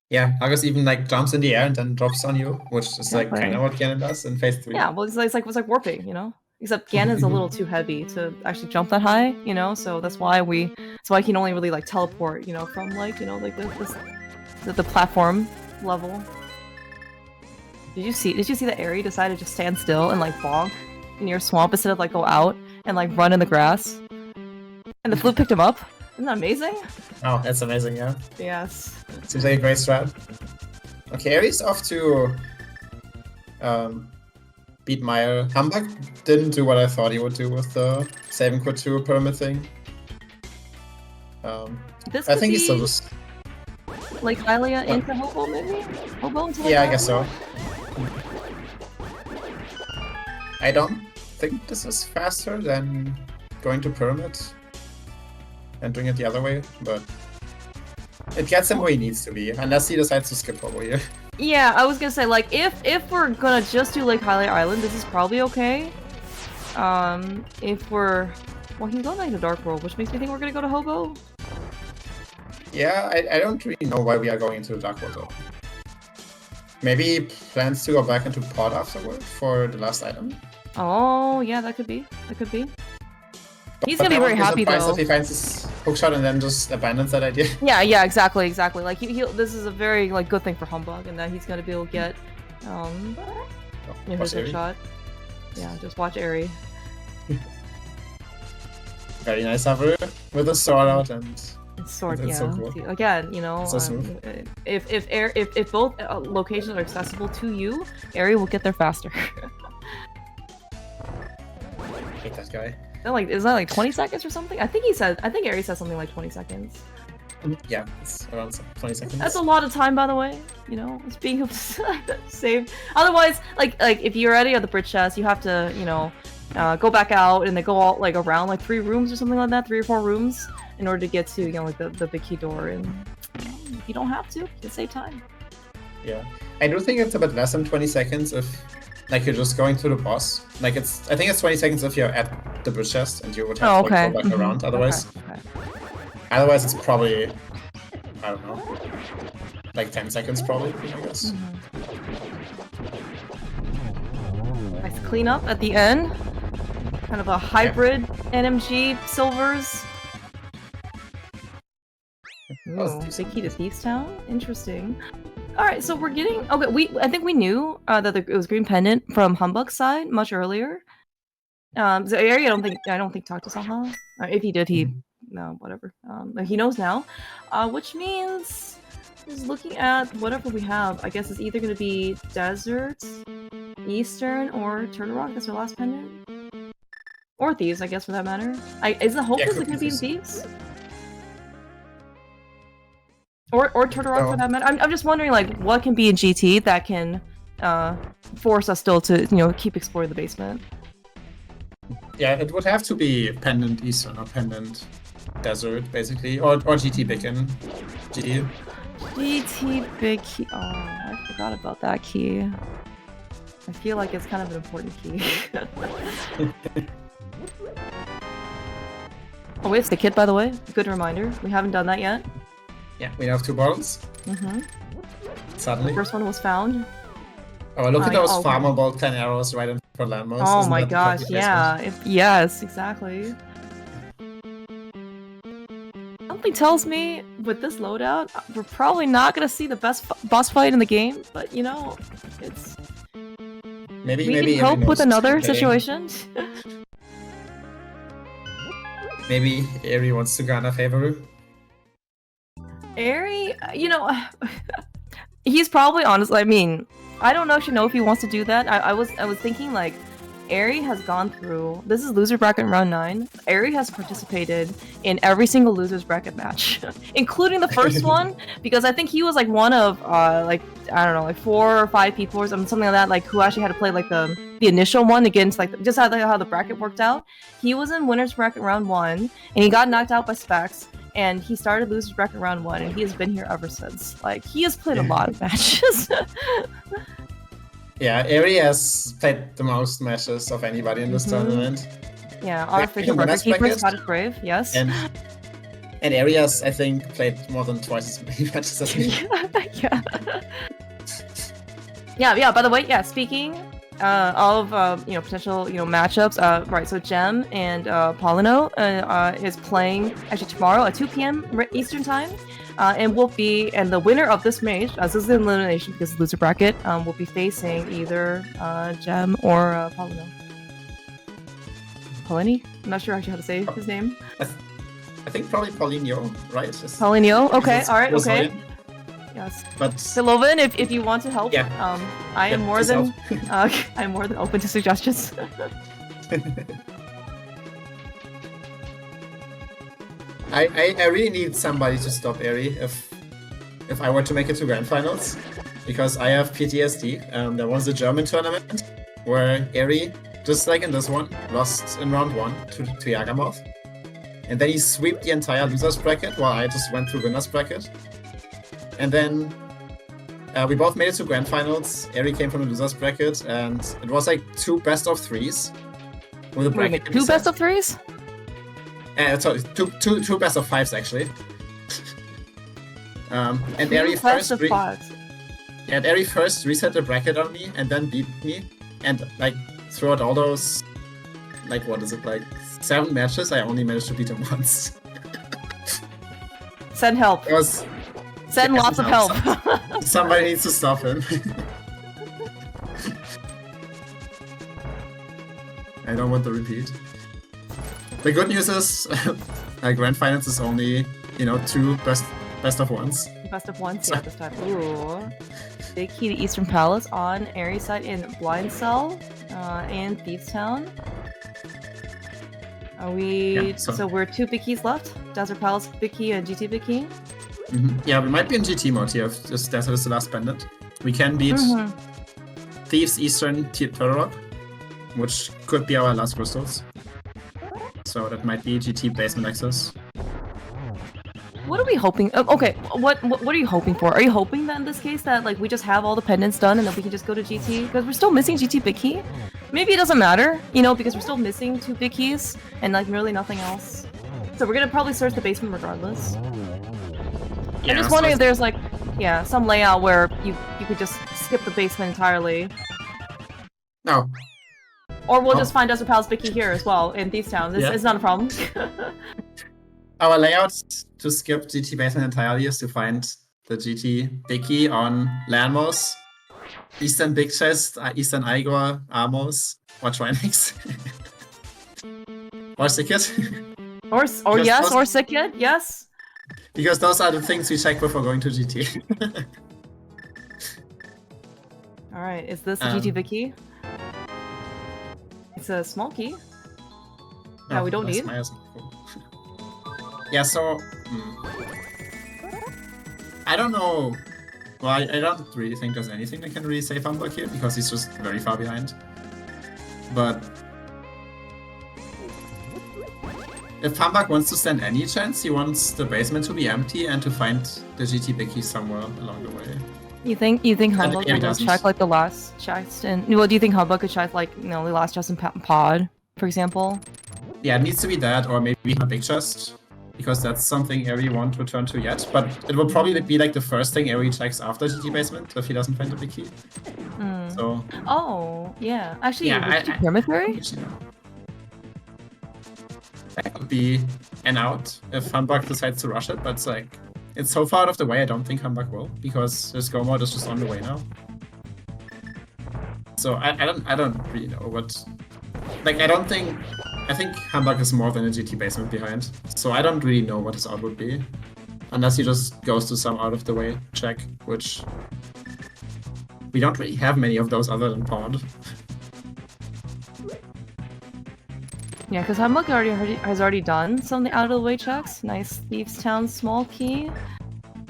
Yeah, Argus even like jumps in the air and then drops on you, which is like kind of what Ganon does in phase 3. Yeah, well, it's like warping, Except Ganon's a little too heavy to actually jump that high, so that's why he can only really like teleport, from like, like the platform level. Did you see that Eri decided to just stand still and like bonk near Swamp instead of like go out and like run in the grass? And the flute picked him up. Isn't that amazing? Oh, that's amazing, yeah. Yes. Seems like a great strat. Okay, Eri's off to beat Meyer. Humbugh didn't do what I thought he would do with the saving quit 2 pyramid thing. I think he's still just... Like Hylia into Hobo, maybe? Hobo into I guess so. I don't think this is faster than going to Pyramid and doing it the other way, but it gets him where he needs to be, unless he decides to skip Hobo here. Yeah, I was gonna say, like, if we're gonna just do, like, Hylia Island, this is probably okay. If we're... Well, he's going back to Dark World, which makes me think we're gonna go to Hobo. Yeah, I don't really know why we are going into the Dark World, though. Maybe he plans to go back into Pod afterward for the last item? Oh, yeah, that could be. That could be. He's gonna be very happy, though. If he finds his hookshot and then just abandons that idea. Yeah, exactly. Like, this is a very, like, good thing for Humbugh, and that he's gonna be able to get, his hookshot. Yeah, just watch Eri. Very nice of her, with a sword out and... Sword, yeah. So cool. Again, so if both locations are accessible to you, Eri will get there faster. I hate that guy. Is that like 20 seconds or something? I think Eri said something like 20 seconds. Yeah, it's around 20 seconds. That's a lot of time, by the way. It's being able to save. Otherwise, like if you're already at the bridge chest, you have to, go back out and then go all like around like 3 rooms or something like that, 3 or 4 rooms, in order to get to like the big key door. And you don't have to. You can save time. Yeah, I do think it's a bit less than 20 seconds if like you're just going to the boss. Like I think it's 20 seconds if you're at the bridge chest and you would have to go back around. Otherwise, otherwise it's probably, I don't know, like 10 seconds probably, I guess. Nice cleanup at the end. Kind of a hybrid NMG silvers. Ooh, big key to Thieves Town? Interesting. Alright, so we're getting... Okay, I think we knew that it was Green Pendant from Humbugh's side much earlier. So Eri, I don't think talked to Saha. If he did, no, whatever. He knows now. Which means... Just looking at whatever we have, I guess it's either going to be Desert, Eastern, or Turtle Rock. That's our last pendant. Or Thieves, I guess, for that matter. Is the Hopeless going to be in Thieves? Or Turtle Rock for that matter. I'm just wondering, like, what can be in GT that can force us still to, keep exploring the basement. Yeah, it would have to be Pendant Eastern or Pendant desert, basically, or GT big in GT. GT big key. Oh, I forgot about that key. I feel like it's kind of an important key. Oh, we have the kit, by the way. Good reminder. We haven't done that yet. Yeah, we have 2 bottles. Suddenly. The first one was found. Oh, look at those farmer bolt kind arrows right in for landmarks. Oh my gosh, yeah. Yes, exactly. Something tells me with this loadout, we're probably not gonna see the best boss fight in the game, but you know, it's... Maybe can cope with another situation. Maybe Eri wants to garner favor. Eri, you know, he's probably honestly. I mean, I don't actually know if he wants to do that. I was thinking like, Eri has gone through. This is loser bracket round 9. Eri has participated in every single losers bracket match, including the first one, because I think he was like one of like I don't know, like 4 or 5 people or something like that, like who actually had to play like the initial one against like just how the bracket worked out. He was in winners bracket round 1, and he got knocked out by Specs. And he started losers bracket round 1, and he has been here ever since. Like he has played a lot of matches. Yeah, Eri has played the most matches of anybody in this tournament. Yeah, our official record keeper, Scottish Brave, yes. And Eri has, I think, played more than twice as many matches as me. Yeah, by the way, yeah, speaking of you know, potential, you know, matchups, right, so Gem and Paulino is playing actually tomorrow at 2 p.m. Eastern time. And the winner of this match, this is an elimination because of loser bracket, will be facing either Gem or Paulino. Paulini? I'm not sure actually how to say his name. I think probably Paulinho, right? Paulinho? Okay, alright, okay. Yes. But Silovan, if you want to help, yeah. I am more than I'm more than open to suggestions. I really need somebody to stop Eri if I were to make it to Grand Finals, because I have PTSD. There was a German tournament where Eri, just like in this one, lost in round 1 to Yagamoth, and then he swept the entire losers bracket while I just went through winners bracket. And then we both made it to Grand Finals. Eri came from the losers bracket, and it was like 2 best of 3s. With a bracket 2 best of 3s? Sorry, two best of 5s actually. And Eri first reset the bracket on me and then beat me, and like throughout all those, like what is it, like 7 matches, I only managed to beat him once. Send help. Send lots of help. Somebody needs to stop him. I don't want to repeat. The good news is, Grand Finals is only, you know, 2 best of 1s. Best of 1s, yeah, this time. Ooh. Big key to Eastern Palace on Aries side in Blind Cell and Thieves Town. Are we... Yeah, so we're 2 big keys left? Desert Palace big key and GT big key? Yeah, we might be in GT mode here if this Desert is the last pendant. We can beat Thieves Eastern Keydrop, which could be our last crystals. So that might be GT basement access. What are we hoping? Okay, what are you hoping for? Are you hoping that in this case that like we just have all the pendants done and then we can just go to GT? Because we're still missing GT big key. Maybe it doesn't matter, you know, because we're still missing 2 big keys and like really nothing else. So we're gonna probably search the basement regardless. Yeah, I'm just wondering if there's like, yeah, some layout where you could just skip the basement entirely. No. Or we'll just find Desert Palace big key here as well in Thieves Town. This is not a problem. Our layout to skip GT basement entirely is to find the GT big key on Lanmos, Eastern Big Chest, Eastern Igor, Amos, or Trinix. Or Sickit. Or Sickit, yes. Because those are the things we check before going to GT. Alright, is this a GT big key? It's a small key. No, we don't need. Yeah, so... I don't know. Well, I don't really think there's anything that can really save Humbugh here, because he's just very far behind. But... if Humbugh wants to stand any chance, he wants the basement to be empty and to find the GT big key somewhere along the way. You think Humbugh he will doesn't. check like the last chest and well, do you think Humbugh could check like the last chest in pod, for example? Yeah, it needs to be that, or maybe a big chest, because that's something Eri won't return to yet. But it will probably be like the first thing Eri checks after GT basement if he doesn't find the big key. So. Oh yeah, actually, Yeah, would you Permithray? That could be an out if Humbugh decides to rush it, but it's like it's so far out of the way. I don't think Humbugh will, because his go mode is just on the way now. So I don't really know what. Like I think Humbugh is more than a GT basement behind. So I don't really know what his out would be, unless he just goes to some out of the way check, which we don't really have many of those other than Pond. Yeah, because Humbugh has already done some of the out of the way checks. Nice Thieves Town small key.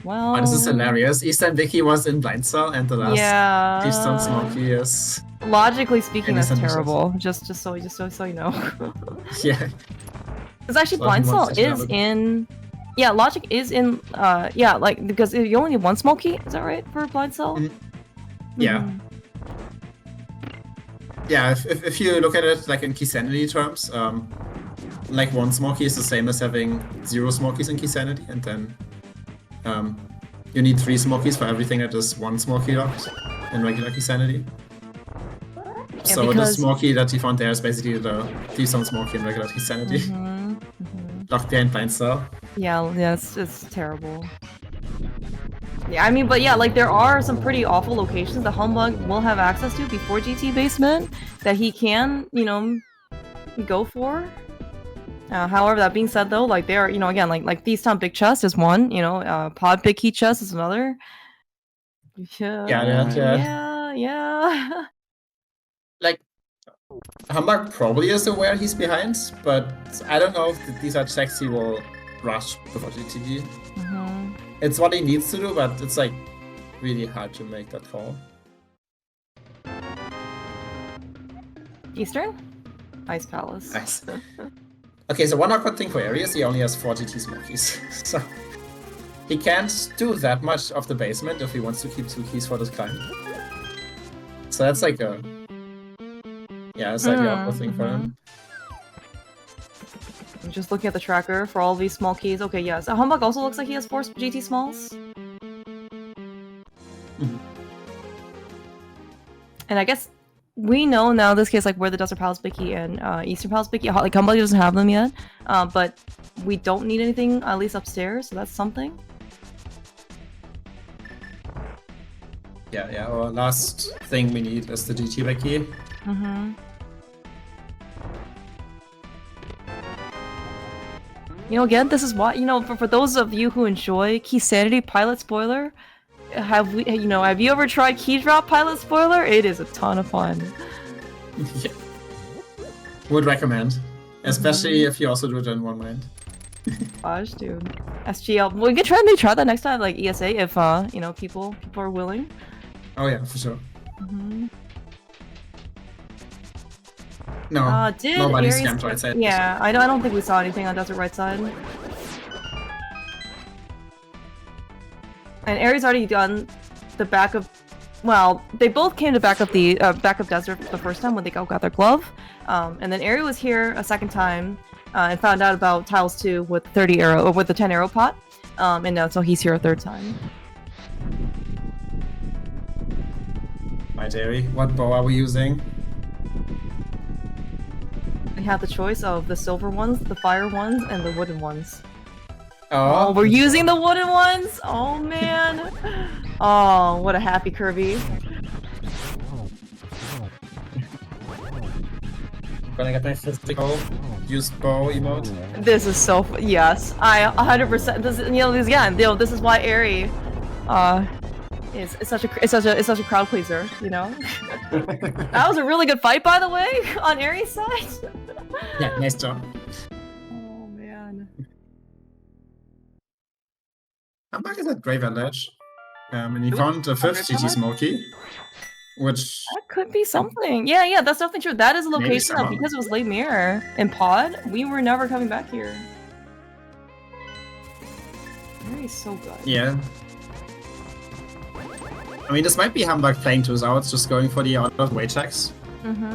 Well, this is hilarious. Eastern Vicky was in blind cell, and the last Thieves Town small key is. Logically speaking, that's terrible. Just so you know. Yeah. Because actually, blind cell is in. Yeah, logic is in. Yeah, like because you only need one small key. Is that right for blind cell? Yeah. Yeah, if you look at it like in key sanity terms, like one small key is the same as having 0 small keys in key sanity, and then you need 3 small keys for everything that is 1 small key locked in regular key sanity. Yeah, so the small key that you found there is basically the Thieves Town small key in regular key sanity. Locked there in blind cell. Yeah, it's terrible. Yeah, I mean, but yeah, like there are some pretty awful locations that Humbugh will have access to before GT basement that he can, go for. However, that being said, though, like there are, again, like Thieves Town big chest is one, pod big key chest is another. Yeah. Like, Humbugh probably is aware he's behind, but I don't know if these are checks he will rush before GTD. It's what he needs to do, but it's like really hard to make that call. Eastern? Ice Palace. Nice. Okay, so one awkward thing for Eri is he only has 4 GT small keys. So he can't do that much of the basement if he wants to keep 2 keys for this climb. So that's like a... Yeah, it's like the awkward thing for him. I'm just looking at the tracker for all these small keys. Okay, yes. Humbugh also looks like he has 4 GT smalls. And I guess we know now in this case like where the Desert Palace big key and Eastern Palace big key. Like Humbugh doesn't have them yet, but we don't need anything at least upstairs, so that's something. Yeah. Our last thing we need is the GT big key. Again, this is why, for those of you who enjoy Key Sanity Pilot Spoiler, have you ever tried Keydrop Pilot Spoiler? It is a ton of fun. Yeah. Would recommend. Especially if you also do it in one mind. Gosh, dude. SGL. We could try that next time, like ESA, if, people are willing. Oh yeah, for sure. No, nobody's scammed right side. Yeah, I don't think we saw anything on Desert right side. And Aries already done the back of... Well, they both came to back of the back of Desert the first time when they got their glove. And then Aries was here a second time and found out about Tiles 2 with 30 arrow, or with the 10 arrow pot. And now so he's here a third time. My Aries, what bow are we using? We have the choice of the silver ones, the fire ones, and the wooden ones. Oh, we're using the wooden ones? Oh man. Oh, what a happy Kirby. Gonna get my physical use bow emote. This is so yes, I 100%. This is why Eri, is such a crowd pleaser. That was a really good fight, by the way, on Eri's side. Yeah, nice job. Oh man. Humbugh is at Grave Ledge. And he found the 5th GT small key. which That could be something. Yeah, that's definitely true. That is a Maybe location that somehow. because it was late mirror and pod, we were never coming back here. Very so good. yeah. I mean, this might be Humbugh playing 2 outs, just going for the out of the way checks.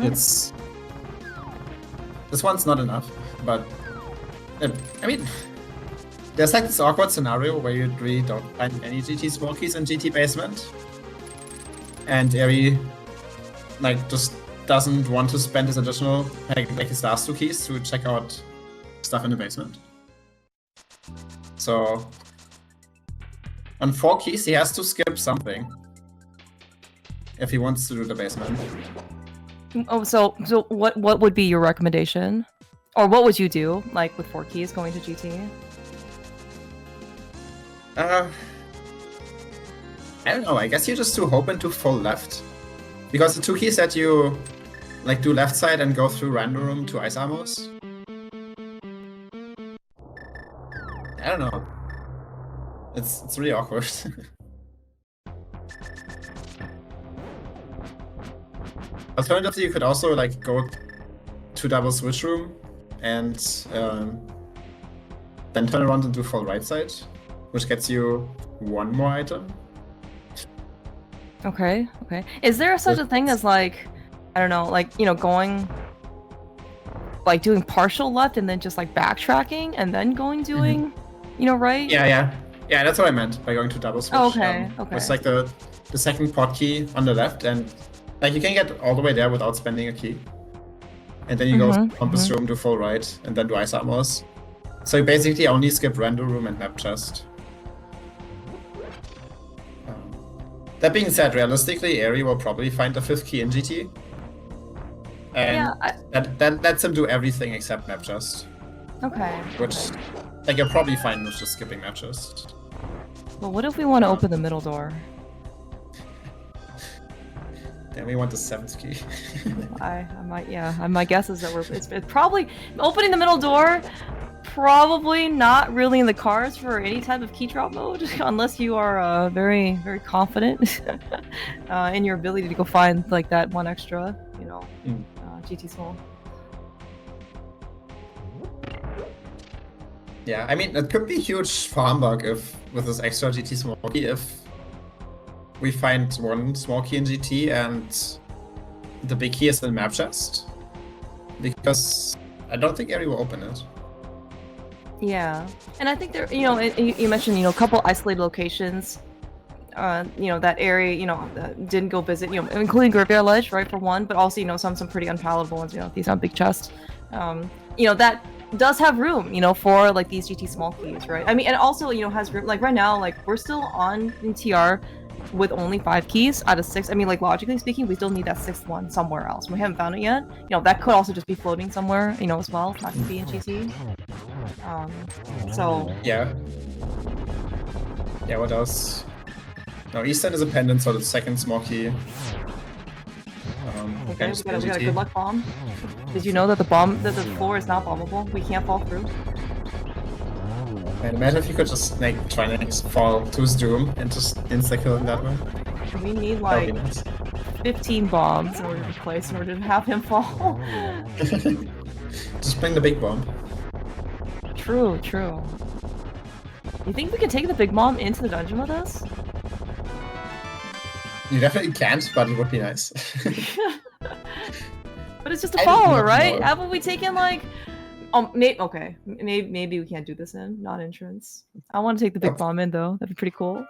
It's this one's not enough, but I mean, there's like this awkward scenario where you really don't find any GT small keys in GT basement, and Eri like just doesn't want to spend his additional like his last 2 keys to check out stuff in the basement. So on 4 keys, he has to skip something if he wants to do the basement. Oh, so what would be your recommendation, or what would you do like with 4 keys going to GT? I don't know. I guess you just do hope into full left, because the 2 keys that you like do left side and go through random room to ice armors. I don't know. It's really awkward. Alternatively, you could also like go to double switch room and then turn around and do full right side, which gets you 1 more item. Okay. Is there such a thing as like, I don't know, like, you know, going like doing partial left and then just like backtracking and then going doing, you know, right? Yeah, that's what I meant by going to double switch. Oh, okay. It's like the second pot key on the left, and like you can get all the way there without spending a key. And then you go compass room to full right, and then do ice armors. So you basically only skip random room and map chest. That being said, realistically, Eri will probably find the 5th key in GT. And that lets him do everything except map chest. Okay. Which, like, you're probably fine with just skipping map chest. Well, what if we want to open the middle door? Then we want the 7th key. My guess is that it's probably opening the middle door. Probably not really in the cards for any type of Keydrop mode, unless you are very, very confident in your ability to go find like that 1 extra, you know, GT small. Yeah, I mean, it could be huge for Humbugh if, with this extra GT small key, if we find 1 small key in GT and the big key is in map chest. Because I don't think Eri will open it. Yeah, and I think there, you know, you mentioned, you know, a couple isolated locations, you know, that area, you know, that didn't go visit, you know, including Graveyard Ledge, right, for 1, but also, you know, some pretty unpalatable ones, you know, these aren't big chests, you know, that does have room, you know, for, like, these GT small keys, right? I mean, and also, you know, has room, like, right now, like, we're still on in TR with only 5 keys out of 6. I mean, like, logically speaking, we still need that 6th one somewhere else. We haven't found it yet. You know, that could also just be floating somewhere, you know, as well. It's not gonna be in GT. So... Yeah, what else? No, Eastern is a pendant, so the 2nd small key. Okay, we got a good luck bomb. Did you know that the floor is not bombable? We can't fall through. And imagine if you could just like try and fall to his doom and just insta-kill him that way. We need like nice. 15 bombs in order to place, in order to have him fall. Just bring the big bomb. True. You think we can take the big bomb into the dungeon with us? You definitely can't, but it would be nice. But it's just a follower, right? Haven't we taken like... okay. Maybe we can't do this in non-entrance. I want to take the big bomb in though. That'd be pretty cool.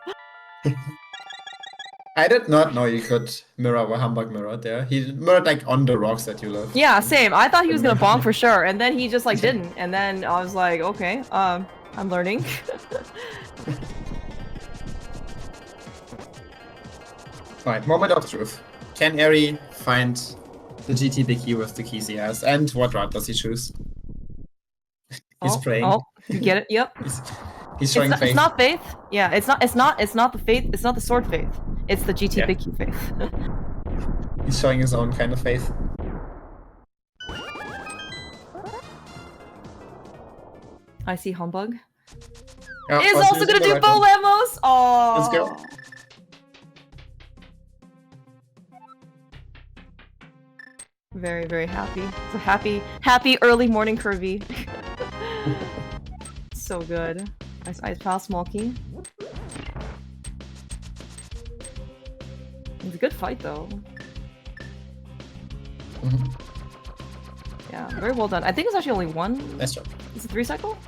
I did not know you could mirror what Humbugh mirrored there. He mirrored like on the rocks that you love. Yeah, same. I thought he was gonna bonk for sure, and then he just like didn't. And then I was like, okay, I'm learning. Alright, moment of truth. Can Eri find the GT big key with the keys he has? And what route does he choose? He's praying. Oh, you get it? Yep. He's showing faith. It's not faith. Yeah, it's not the faith. It's not the sword faith. It's the GT big key faith. He's showing his own kind of faith. I see Humbugh. Oh, is also gonna do bow lamos. Oh. Let's go. Very, very happy. It's a happy early morning Kirby. So good. Nice ice pal, small key. It's a good fight though. Yeah, very well done. I think it's actually only one. Nice job. Is it 3 cycle?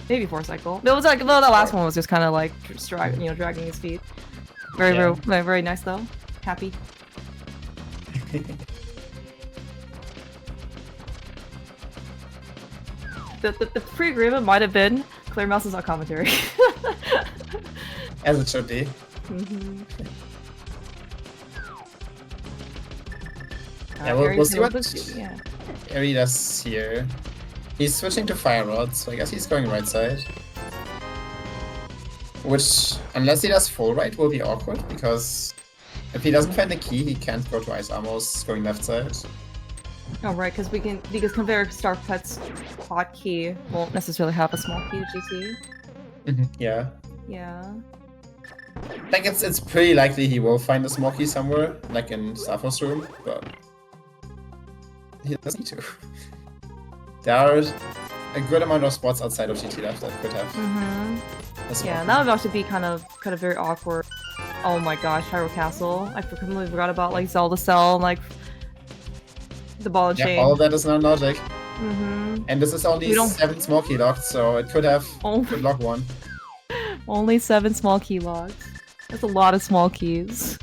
Maybe 4 cycle. No, it was like the last one was just kind of like dragging his feet. Very nice though. Happy. The pre-agreement might have been Claire Mouse is on commentary. As it should be. Yeah, we'll see what Eri does here. He's switching to Fire Rod, so I guess he's going right side. Which, unless he does full right, will be awkward, because if he doesn't find the key, he can't go to Ice Amos going left side. Oh right, because Conveyor Star Pet's hot key won't necessarily have a small key to GT. Yeah. Yeah. Like it's pretty likely he will find a small key somewhere, like in Sappho's room, but he doesn't need to. There are a good amount of spots outside of GT left that could have. Yeah, that would also be kind of very awkward. Oh my gosh, Hyrule Castle! I completely forgot about like Zelda Cell and like the ball and chain. All of that is non-logic. And this is only 7 small key locked, so it could have could lock 1. Only 7 small key locks. That's a lot of small keys.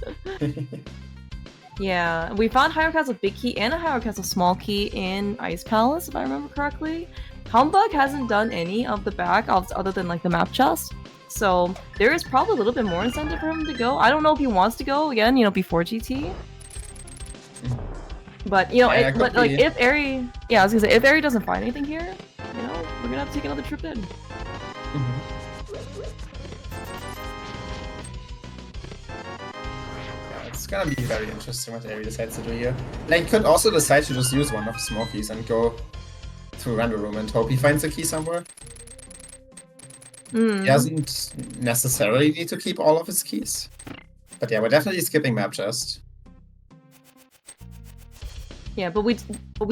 Yeah, we found Hyrule Castle big key and a Hyrule Castle small key in Ice Palace, if I remember correctly. Humbugh hasn't done any of the back other than like the map chest, so there is probably a little bit more incentive for him to go. I don't know if he wants to go again, before GT. But if Eri, I was gonna say if Eri doesn't find anything here, we're gonna have to take another trip in. It's gonna be very interesting what Eri decides to do here. Like, he could also decide to just use one of the small keys and go to Render Room and hope he finds a key somewhere. He doesn't necessarily need to keep all of his keys. But yeah, we're definitely skipping map chest. Yeah, but we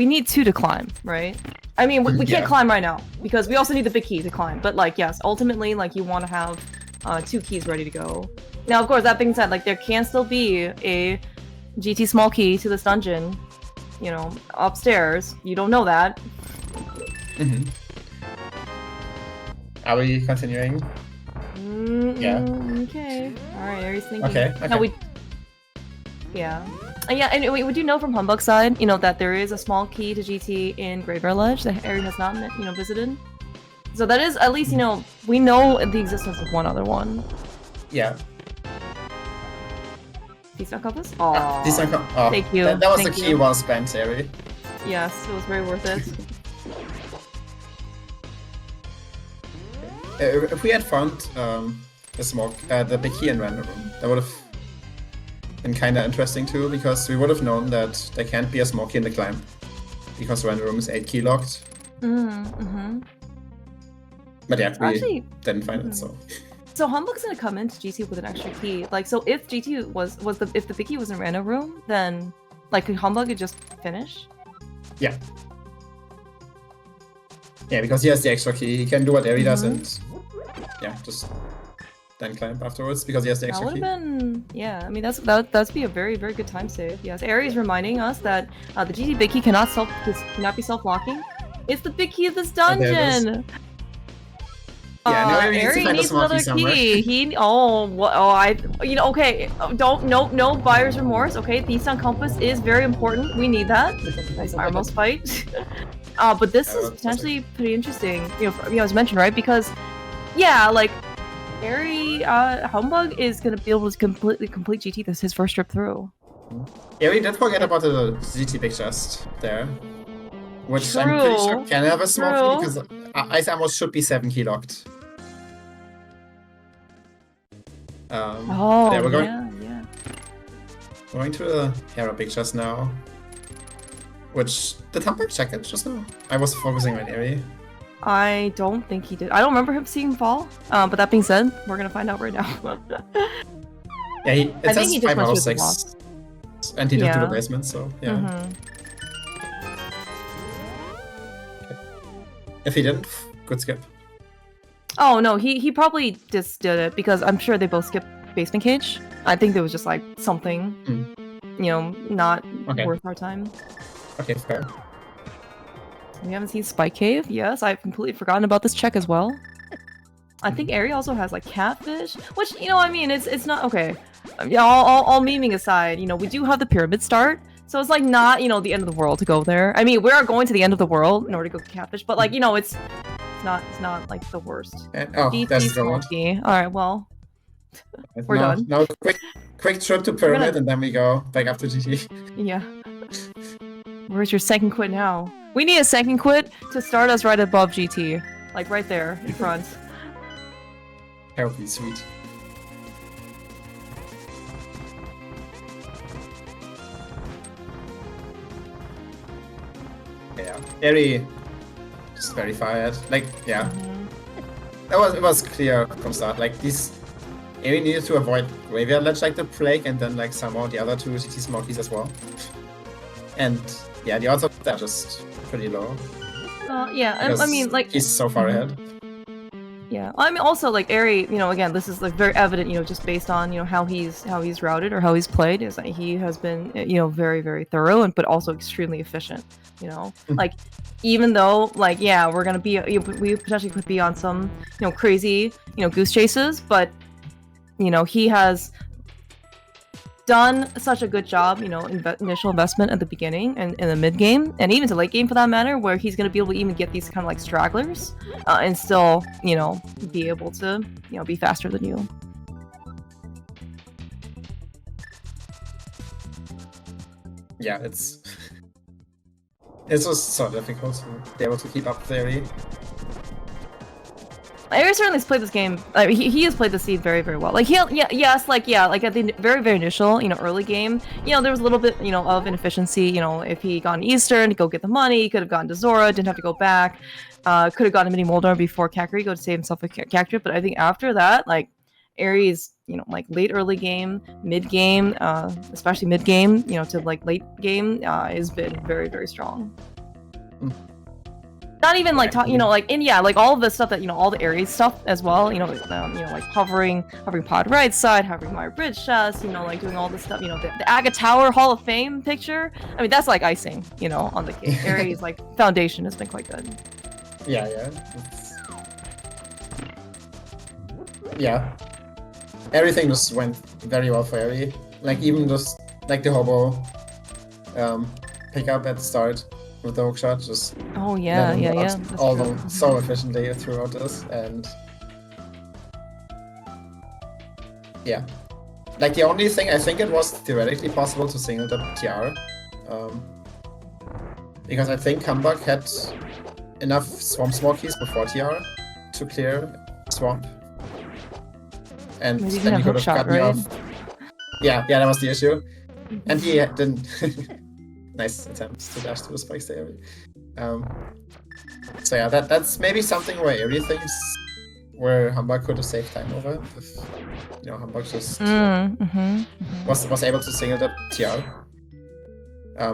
need 2 to climb, right? I mean, we can't climb right now because we also need the big key to climb. But like, yes, ultimately, like you want to have 2 keys ready to go. Now, of course, that being said, like there can still be a GT small key to this dungeon, upstairs. You don't know that. Are we continuing? Yeah. Okay. All right. Ari's thinking. Okay. No, and we do know from Humbugh's side, that there is a small key to GT in Graveyard Ledge that Ari has not, visited. So that is at least, we know the existence of one other one. Yeah. Decent compass? Oh, thank you. That was the key well spent, Ari. Yes, it was very worth it. If we had found the big key in Render Room, that would have been kind of interesting too, because we would have known that there can't be a small key in the climb, because Render Room is 8 key locked. But yeah, we didn't find it, so. So Humbugh's gonna come into GT with an extra key. Like, so if GT if the big key was in Random Room, then like could Humbugh just finish? Yeah. Yeah, because he has the extra key, he can do what Eri does and just then climb afterwards because he has the extra key. That would have been, I mean that'd be a very, very good time save. Yes, Eri is reminding us that the GT big key cannot be self-locking. It's the big key of this dungeon. Eri needs another key. Okay. No buyer's remorse. Okay, the Sun Compass is very important. We need that. Nice Armos fight. But this is potentially pretty interesting. As mentioned, right? Because, like, Eri, Humbugh is gonna be able to complete GT. This is his first trip through. Eri did forget about the GT big chest there, which I'm pretty sure can have a small key because Ice Amos should be 7 key locked. We're going to the Hera big chest now. Which, did Humbugh check it just now? I was focusing on Eri. I don't think he did. I don't remember him seeing fall. But that being said, we're gonna find out right now. It says 5 out of 6. And he did do the basement, so yeah. If he didn't, good skip. Oh no, he probably just did it because I'm sure they both skipped basement cage. I think there was just like something, you know, not worth our time. Okay, fair. We haven't seen Spike Cave. Yes, I've completely forgotten about this check as well. I think Eri also has like catfish, which, you know, I mean, it's not okay. Yeah, all memeing aside, you know, we do have the pyramid start, so it's like not, you know, the end of the world to go there. I mean, we are going to the end of the world in order to go catfish, but like, you know, it's not like the worst. Oh, that's the one. All right, well, we're done. Now, quick trip to pyramid, and then we go back up to GT. Yeah. Where's your second quit now? We need a second quit to start us right above GT, like right there in front. That would be sweet. Yeah, Eri just very fired. Like, yeah, it was clear from start. Like these, Eri needed to avoid graveyard ledge like the plague, and then like somehow the other two GT smokies as well. And yeah, the odds of that are just pretty low. Yeah, I mean, like he's so far ahead. Yeah, I mean, also like Eri, you know, again, this is like very evident, you know, just based on, you know, how he's routed or how he's played, is that he has been, you know, very, very thorough and but also extremely efficient. You know, like even though like yeah, we're gonna be we potentially could be on some, you know, crazy, you know, goose chases, but you know, he has done such a good job, you know, initial investment at the beginning and in the mid game and even to late game for that matter, where he's going to be able to even get these kind of like stragglers and still, you know, be able to, you know, be faster than you. Yeah, it's just so difficult to be able to keep up theory. Eri certainly has played this game. He has played the seed very, very well. Like like at the very, very initial, you know, early game, you know, there was a little bit, you know, of inefficiency. You know, if he gone Eastern to go get the money, he could have gone to Zora, didn't have to go back. Could have gone to Mini Moldar before Kakri, go to save himself a character. But I think after that, like Eri's, you know, like late early game, mid game, especially mid game, you know, to like late game, has been very, very strong. Not even like you know, like like all of the stuff that, you know, all the Aries stuff as well, you know, like hovering pod right side, hovering my bridge chest, you know, like doing all this stuff, you know, the Aga Tower Hall of Fame picture. I mean, that's like icing, you know, on the cake. Aries like foundation has been quite good. Yeah. Everything just went very well for Eri. Like even just like the hobo pickup at the start. With the hookshot, just all them so efficiently throughout this, and yeah, like the only thing I think it was theoretically possible to single the TR, because I think Humbugh had enough swamp smokies before TR to clear swamp, and then he could have cut me off. Yeah, that was the issue, and he didn't. Nice attempts to dash to the spikes there. So yeah, that's maybe something where Eri thinks where Humbugh could have saved time over if, you know, Humbugh just was able to single the TR.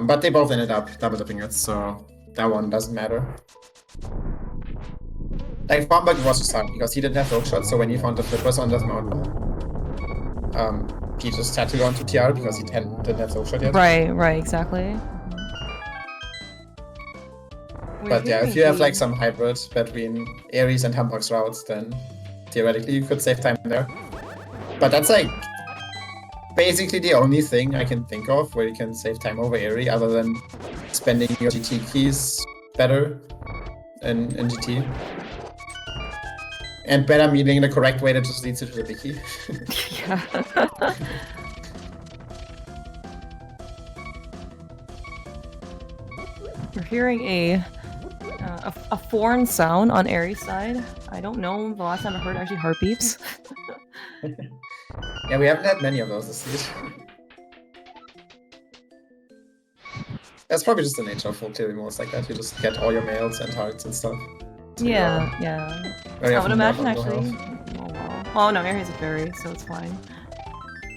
But they both ended up double dipping it, so that one doesn't matter. Like Humbugh was just hard because he didn't have hookshot, so when he found the flippers on that mountain, he just had to go on to TR because he didn't have hookshot yet. Right, exactly. But yeah, if you have like some hybrid between Aries and Humbugh's routes, then theoretically you could save time there. But that's like basically the only thing I can think of where you can save time over Eri, other than spending your GT keys better in GT. And better meaning the correct way that just leads you to the big key. Yeah. We're hearing a foreign sound on Eri's side. I don't know the last time I heard actually heartbeats. Yeah, we haven't had many of those this season. That's probably just the nature of full clearing modes like that. You just get all your mails and hearts and stuff. Yeah. I would imagine actually. Oh wow. Oh no, Eri has a fairy, so it's fine.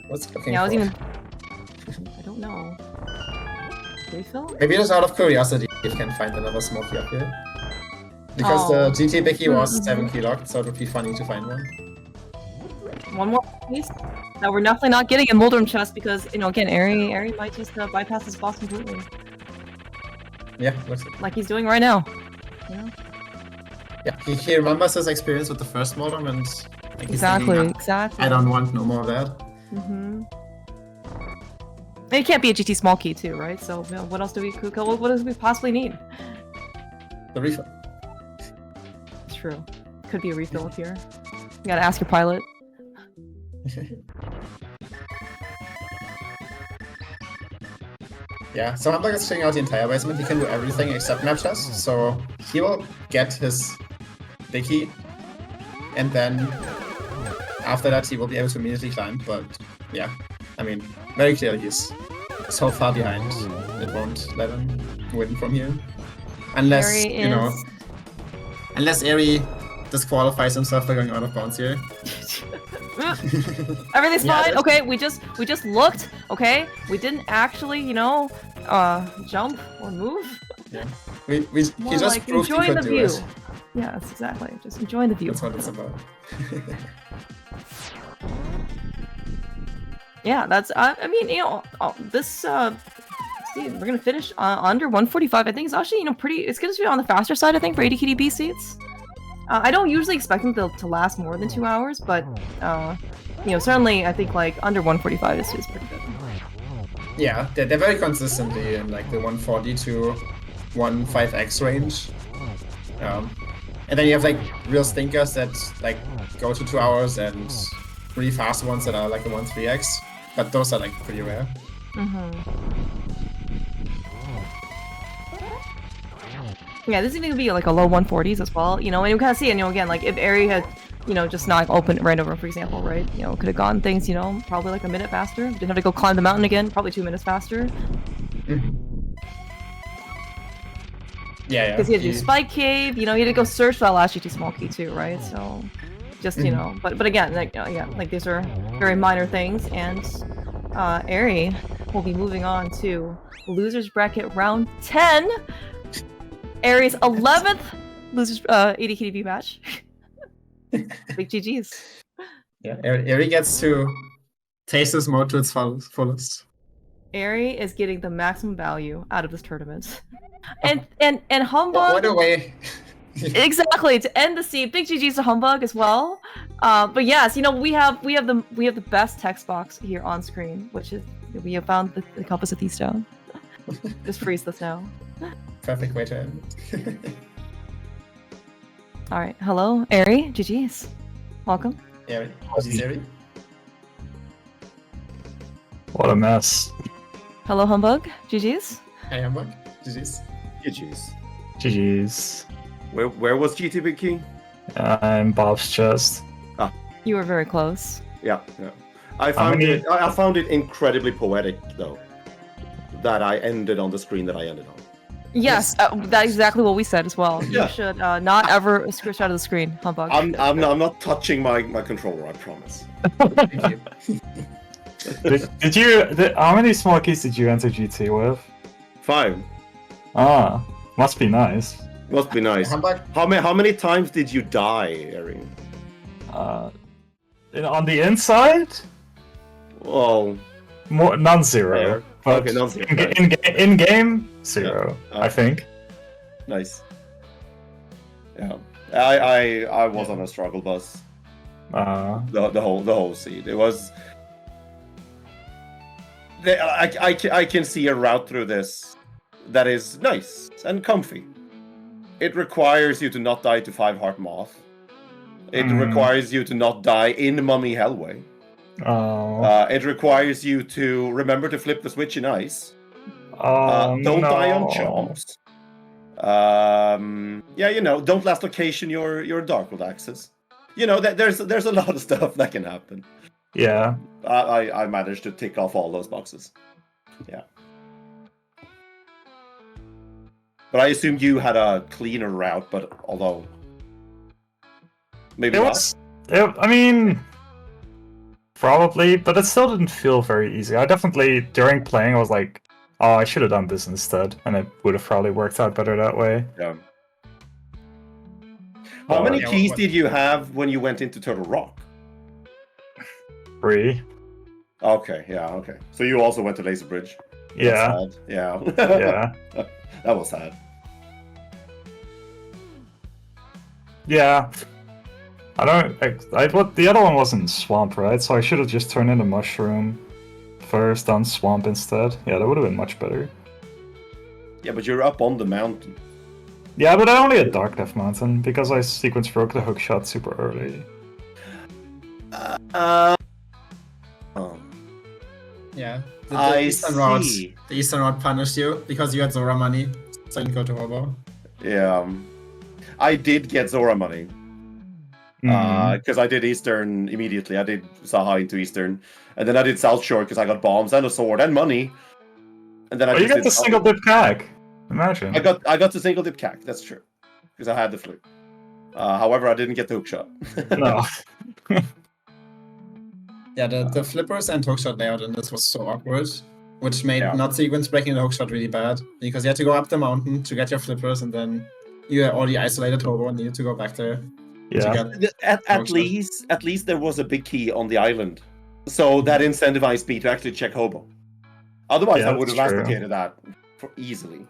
What's cooking? Yeah, I don't know. Refill? Maybe just out of curiosity, if you can find another smoky up here. Because the GT Biggie was Mm-hmm. 7 key locked, so it would be funny to find one. One more piece that we're definitely not getting in Moldrum chest because, you know, again, Eri might just bypass this boss completely. Yeah, looks like he's doing right now. You know? Yeah, he remembers his experience with the first Moldrum and like Exactly. I don't want no more of that. Mm-hmm. And it can't be a GT small key too, right? So you know, what else do we possibly need? The refill. It's true. Could be a refill up here. You gotta ask your pilot. Yeah, so Humbugh is checking out the entire basement. He can do everything except map chest, so he will get his big key, and then after that he will be able to immediately climb. But yeah, I mean, very clearly he's so far behind, it won't let him win from here. Unless, you know, unless Eri disqualifies himself by going out of bounds here. Everything's fine. Okay, we just looked. Okay, we didn't actually, you know, jump or move. Yeah, he just like proved he enjoying could the do view. it. Yeah, that's exactly. Just enjoying the view. That's what it's about. Yeah, that's. I mean, you know, this. See, we're gonna finish under 145. I think it's actually, you know, pretty. It's gonna be on the faster side, I think, for ADKDB seats. I don't usually expect them to last more than 2 hours, but you know, certainly I think like under 145 is pretty good. Yeah, they're very consistently in like the 140 to 15x range. And then you have like real stinkers that like go to 2 hours and really fast ones that are like the 13x, but those are like pretty rare. Yeah, this is gonna be like a low 140s as well, you know, and you kind of see, you know, again, like if Eri had, you know, just not opened right over, for example, right, you know, could have gotten things, you know, probably like a minute faster. Didn't have to go climb the mountain again, probably 2 minutes faster. Yeah. Because he had to do Spike Cave, you know, he had to go search for that last GT small key too, right? So, just, you know, but again, like, yeah, like these are very minor things, and Eri will be moving on to losers bracket round 10. Eri's 11th losers ADKDB match. Big GG's. Yeah, Eri gets to taste this mode to its fullest. Eri is getting the maximum value out of this tournament. And Humbugh. What a way. Exactly, to end the scene. Big GG's to Humbugh as well. But yes, you know, we have the best text box here on screen, which is we have found the compass of the stone. Just freeze this now. Perfect way to end. Alright, hello, Eri, GG's. Welcome. Eri, GG's Eri. What a mess. Hello, Humbugh, GG's. Hey, Humbugh, GG's. GG's. GG's. Where was GT Big King? I'm Bob's chest. You were very close. Yeah. I found it incredibly poetic, though, that I ended on the screen that I ended on. Yes, that's exactly what we said as well. Yeah. You should not ever scratch out of the screen, Humbugh. I'm not touching my controller, I promise. Thank you. How many small keys did you enter GT with? 5. Ah, must be nice. Must be nice. Humbugh, How many times did you die, Erin? On the inside? Well, Non-zero. Fair. But Okay, non-zero. In game, 0. Yeah. I think. nice. Yeah, I was on a struggle bus the whole scene. It was. I can see a route through this that is nice and comfy. It requires you to not die to 5-heart moth. It requires you to not die in Mummy Hellway. Oh. It requires you to remember to flip the switch in ice. Don't Don't die on chomps. Yeah, you know, don't last location your Darkwood access. You know, there's a lot of stuff that can happen. Yeah. I managed to tick off all those boxes. Yeah. But I assume you had a cleaner route, but although maybe It not. was. I mean, probably, but it still didn't feel very easy. I definitely, during playing, I was like, oh, I should have done this instead, and it would have probably worked out better that way. Yeah. How many Yeah, keys what- did you have when you went into Turtle Rock? 3. Okay, yeah, okay. So you also went to Laser Bridge. Yeah, That's sad. Yeah. yeah, That was sad. yeah. I don't. What the other one wasn't Swamp, right? So I should have just turned into Mushroom first, done Swamp instead. Yeah, that would have been much better. Yeah, but you're up on the mountain. Yeah, but I only had Dark Death Mountain because I sequence broke the hook shot super early. Oh. Yeah. I Eastern route, see. the Eastern route punished you because you had Zora money, so you didn't go to Humbugh. Yeah. I did get Zora money. Mm. Because I did Eastern immediately. I did Saha into Eastern. And then I did South Shore because I got bombs and a sword and money. And then I Oh, you just got did the single dip CAC. Imagine. I got the single dip cack, that's true. Because I had the flute. However, I didn't get the hook shot. No. Yeah, the flippers and hookshot layout in this was so awkward, which made Yeah. not sequence breaking the hookshot really bad, because you had to go up the mountain to get your flippers, and then you had already isolated Hobo and needed to go back there to Yeah. get At Hookshot. least there was a big key on the island. So that incentivized me to actually check Hobo. Otherwise, Yeah, I would have that's true. masticated that for easily.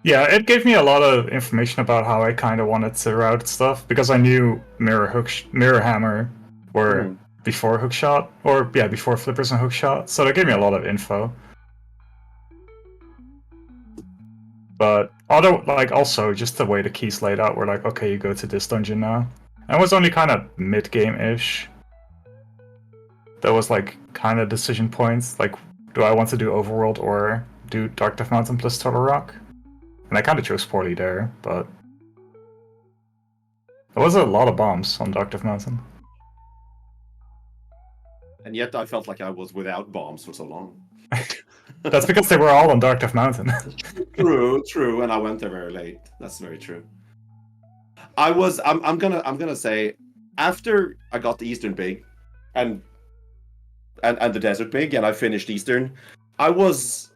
Yeah, it gave me a lot of information about how I kind of wanted to route stuff because I knew Mirror Hammer were Hmm. before hookshot, or yeah, before flippers and hookshot. So that gave me a lot of info. But also just the way the keys laid out were like, okay, you go to this dungeon now. And it was only kind of mid-game-ish. There was like kind of decision points, like, do I want to do Overworld or do Dark Death Mountain plus Turtle Rock? And I kind of chose poorly there, but there was a lot of bombs on Dark Death Mountain. And yet I felt like I was without bombs for so long. That's because they were all on Dark Death Mountain. True, and I went there very late. That's very true. I'm gonna say, after I got the Eastern Big and the Desert Big, and I finished Eastern, I was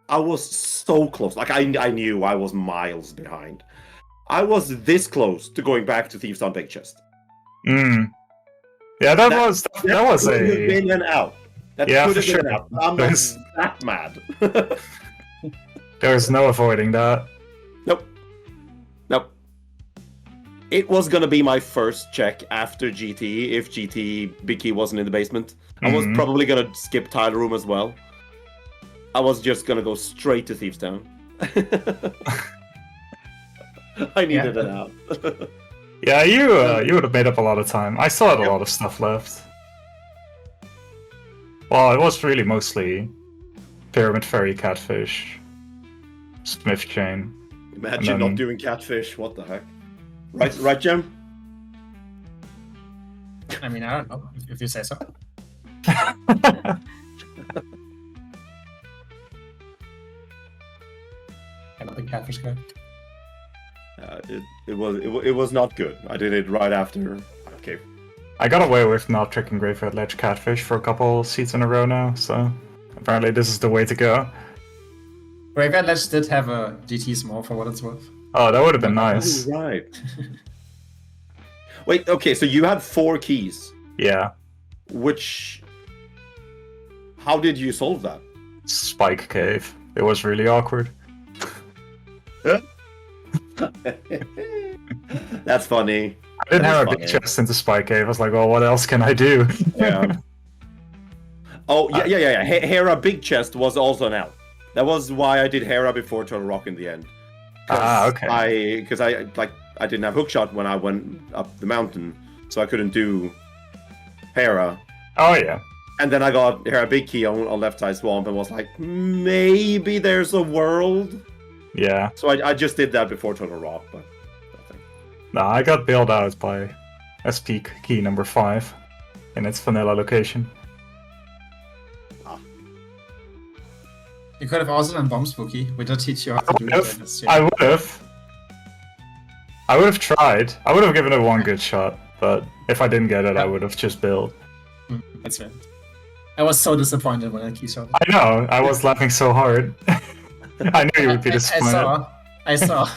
so close. Like I knew I was miles behind. I was this close to going back to Thieves on Big Chest. Mm. Yeah, that was could have a been an out. That Yeah, could for have been sure. an out. I'm not There's- that mad. there's no avoiding that. Nope. It was gonna be my first check after GT if GT Big Key wasn't in the basement. I was Mhm. probably gonna skip Tile Room as well. I was just gonna go straight to Thieves Town. I needed it out. Yeah, you would have made up a lot of time. I still had a lot of stuff left. Well, it was really mostly Pyramid Fairy, Catfish, Smith Chain. Imagine And then- not doing Catfish. What the heck? Right, Jim? I mean, I don't know if you say so. I'm not the catfish guy. It was not good. I did it right after. Okay. I got away with not tricking Graveyard Ledge Catfish for a couple seats in a row now, so apparently this is the way to go. Graveyard Ledge did have a GT small for what it's worth. Oh, that would have been nice. Oh, right. Wait. Okay. So you had 4 keys. Yeah, Which? How did you solve that? Spike Cave. It was really awkward. That's funny. I didn't have a That's big funny. chest into Spike Cave. I was like, well, what else can I do? Yeah. Oh yeah. Hera Big Chest was also an out. That was why I did Hera before Turtle Rock in the end. Okay. Because I didn't have hookshot when I went up the mountain, so I couldn't do Hera. Oh, yeah. And then I got Hera Big Key on left side swamp and was like, maybe there's a world. Yeah. So I just did that before Turtle Rock, but nothing. No, I got bailed out by SP key number 5 in its vanilla location. You could have also done Bomb Spooky. We did teach you how to do If that. I would have. I would have tried. I would have given it one good shot, but if I didn't get it, I would have just bailed. That's fair. I was so disappointed when I key shot. I know. I was laughing so hard. I knew you would be I disappointed. saw.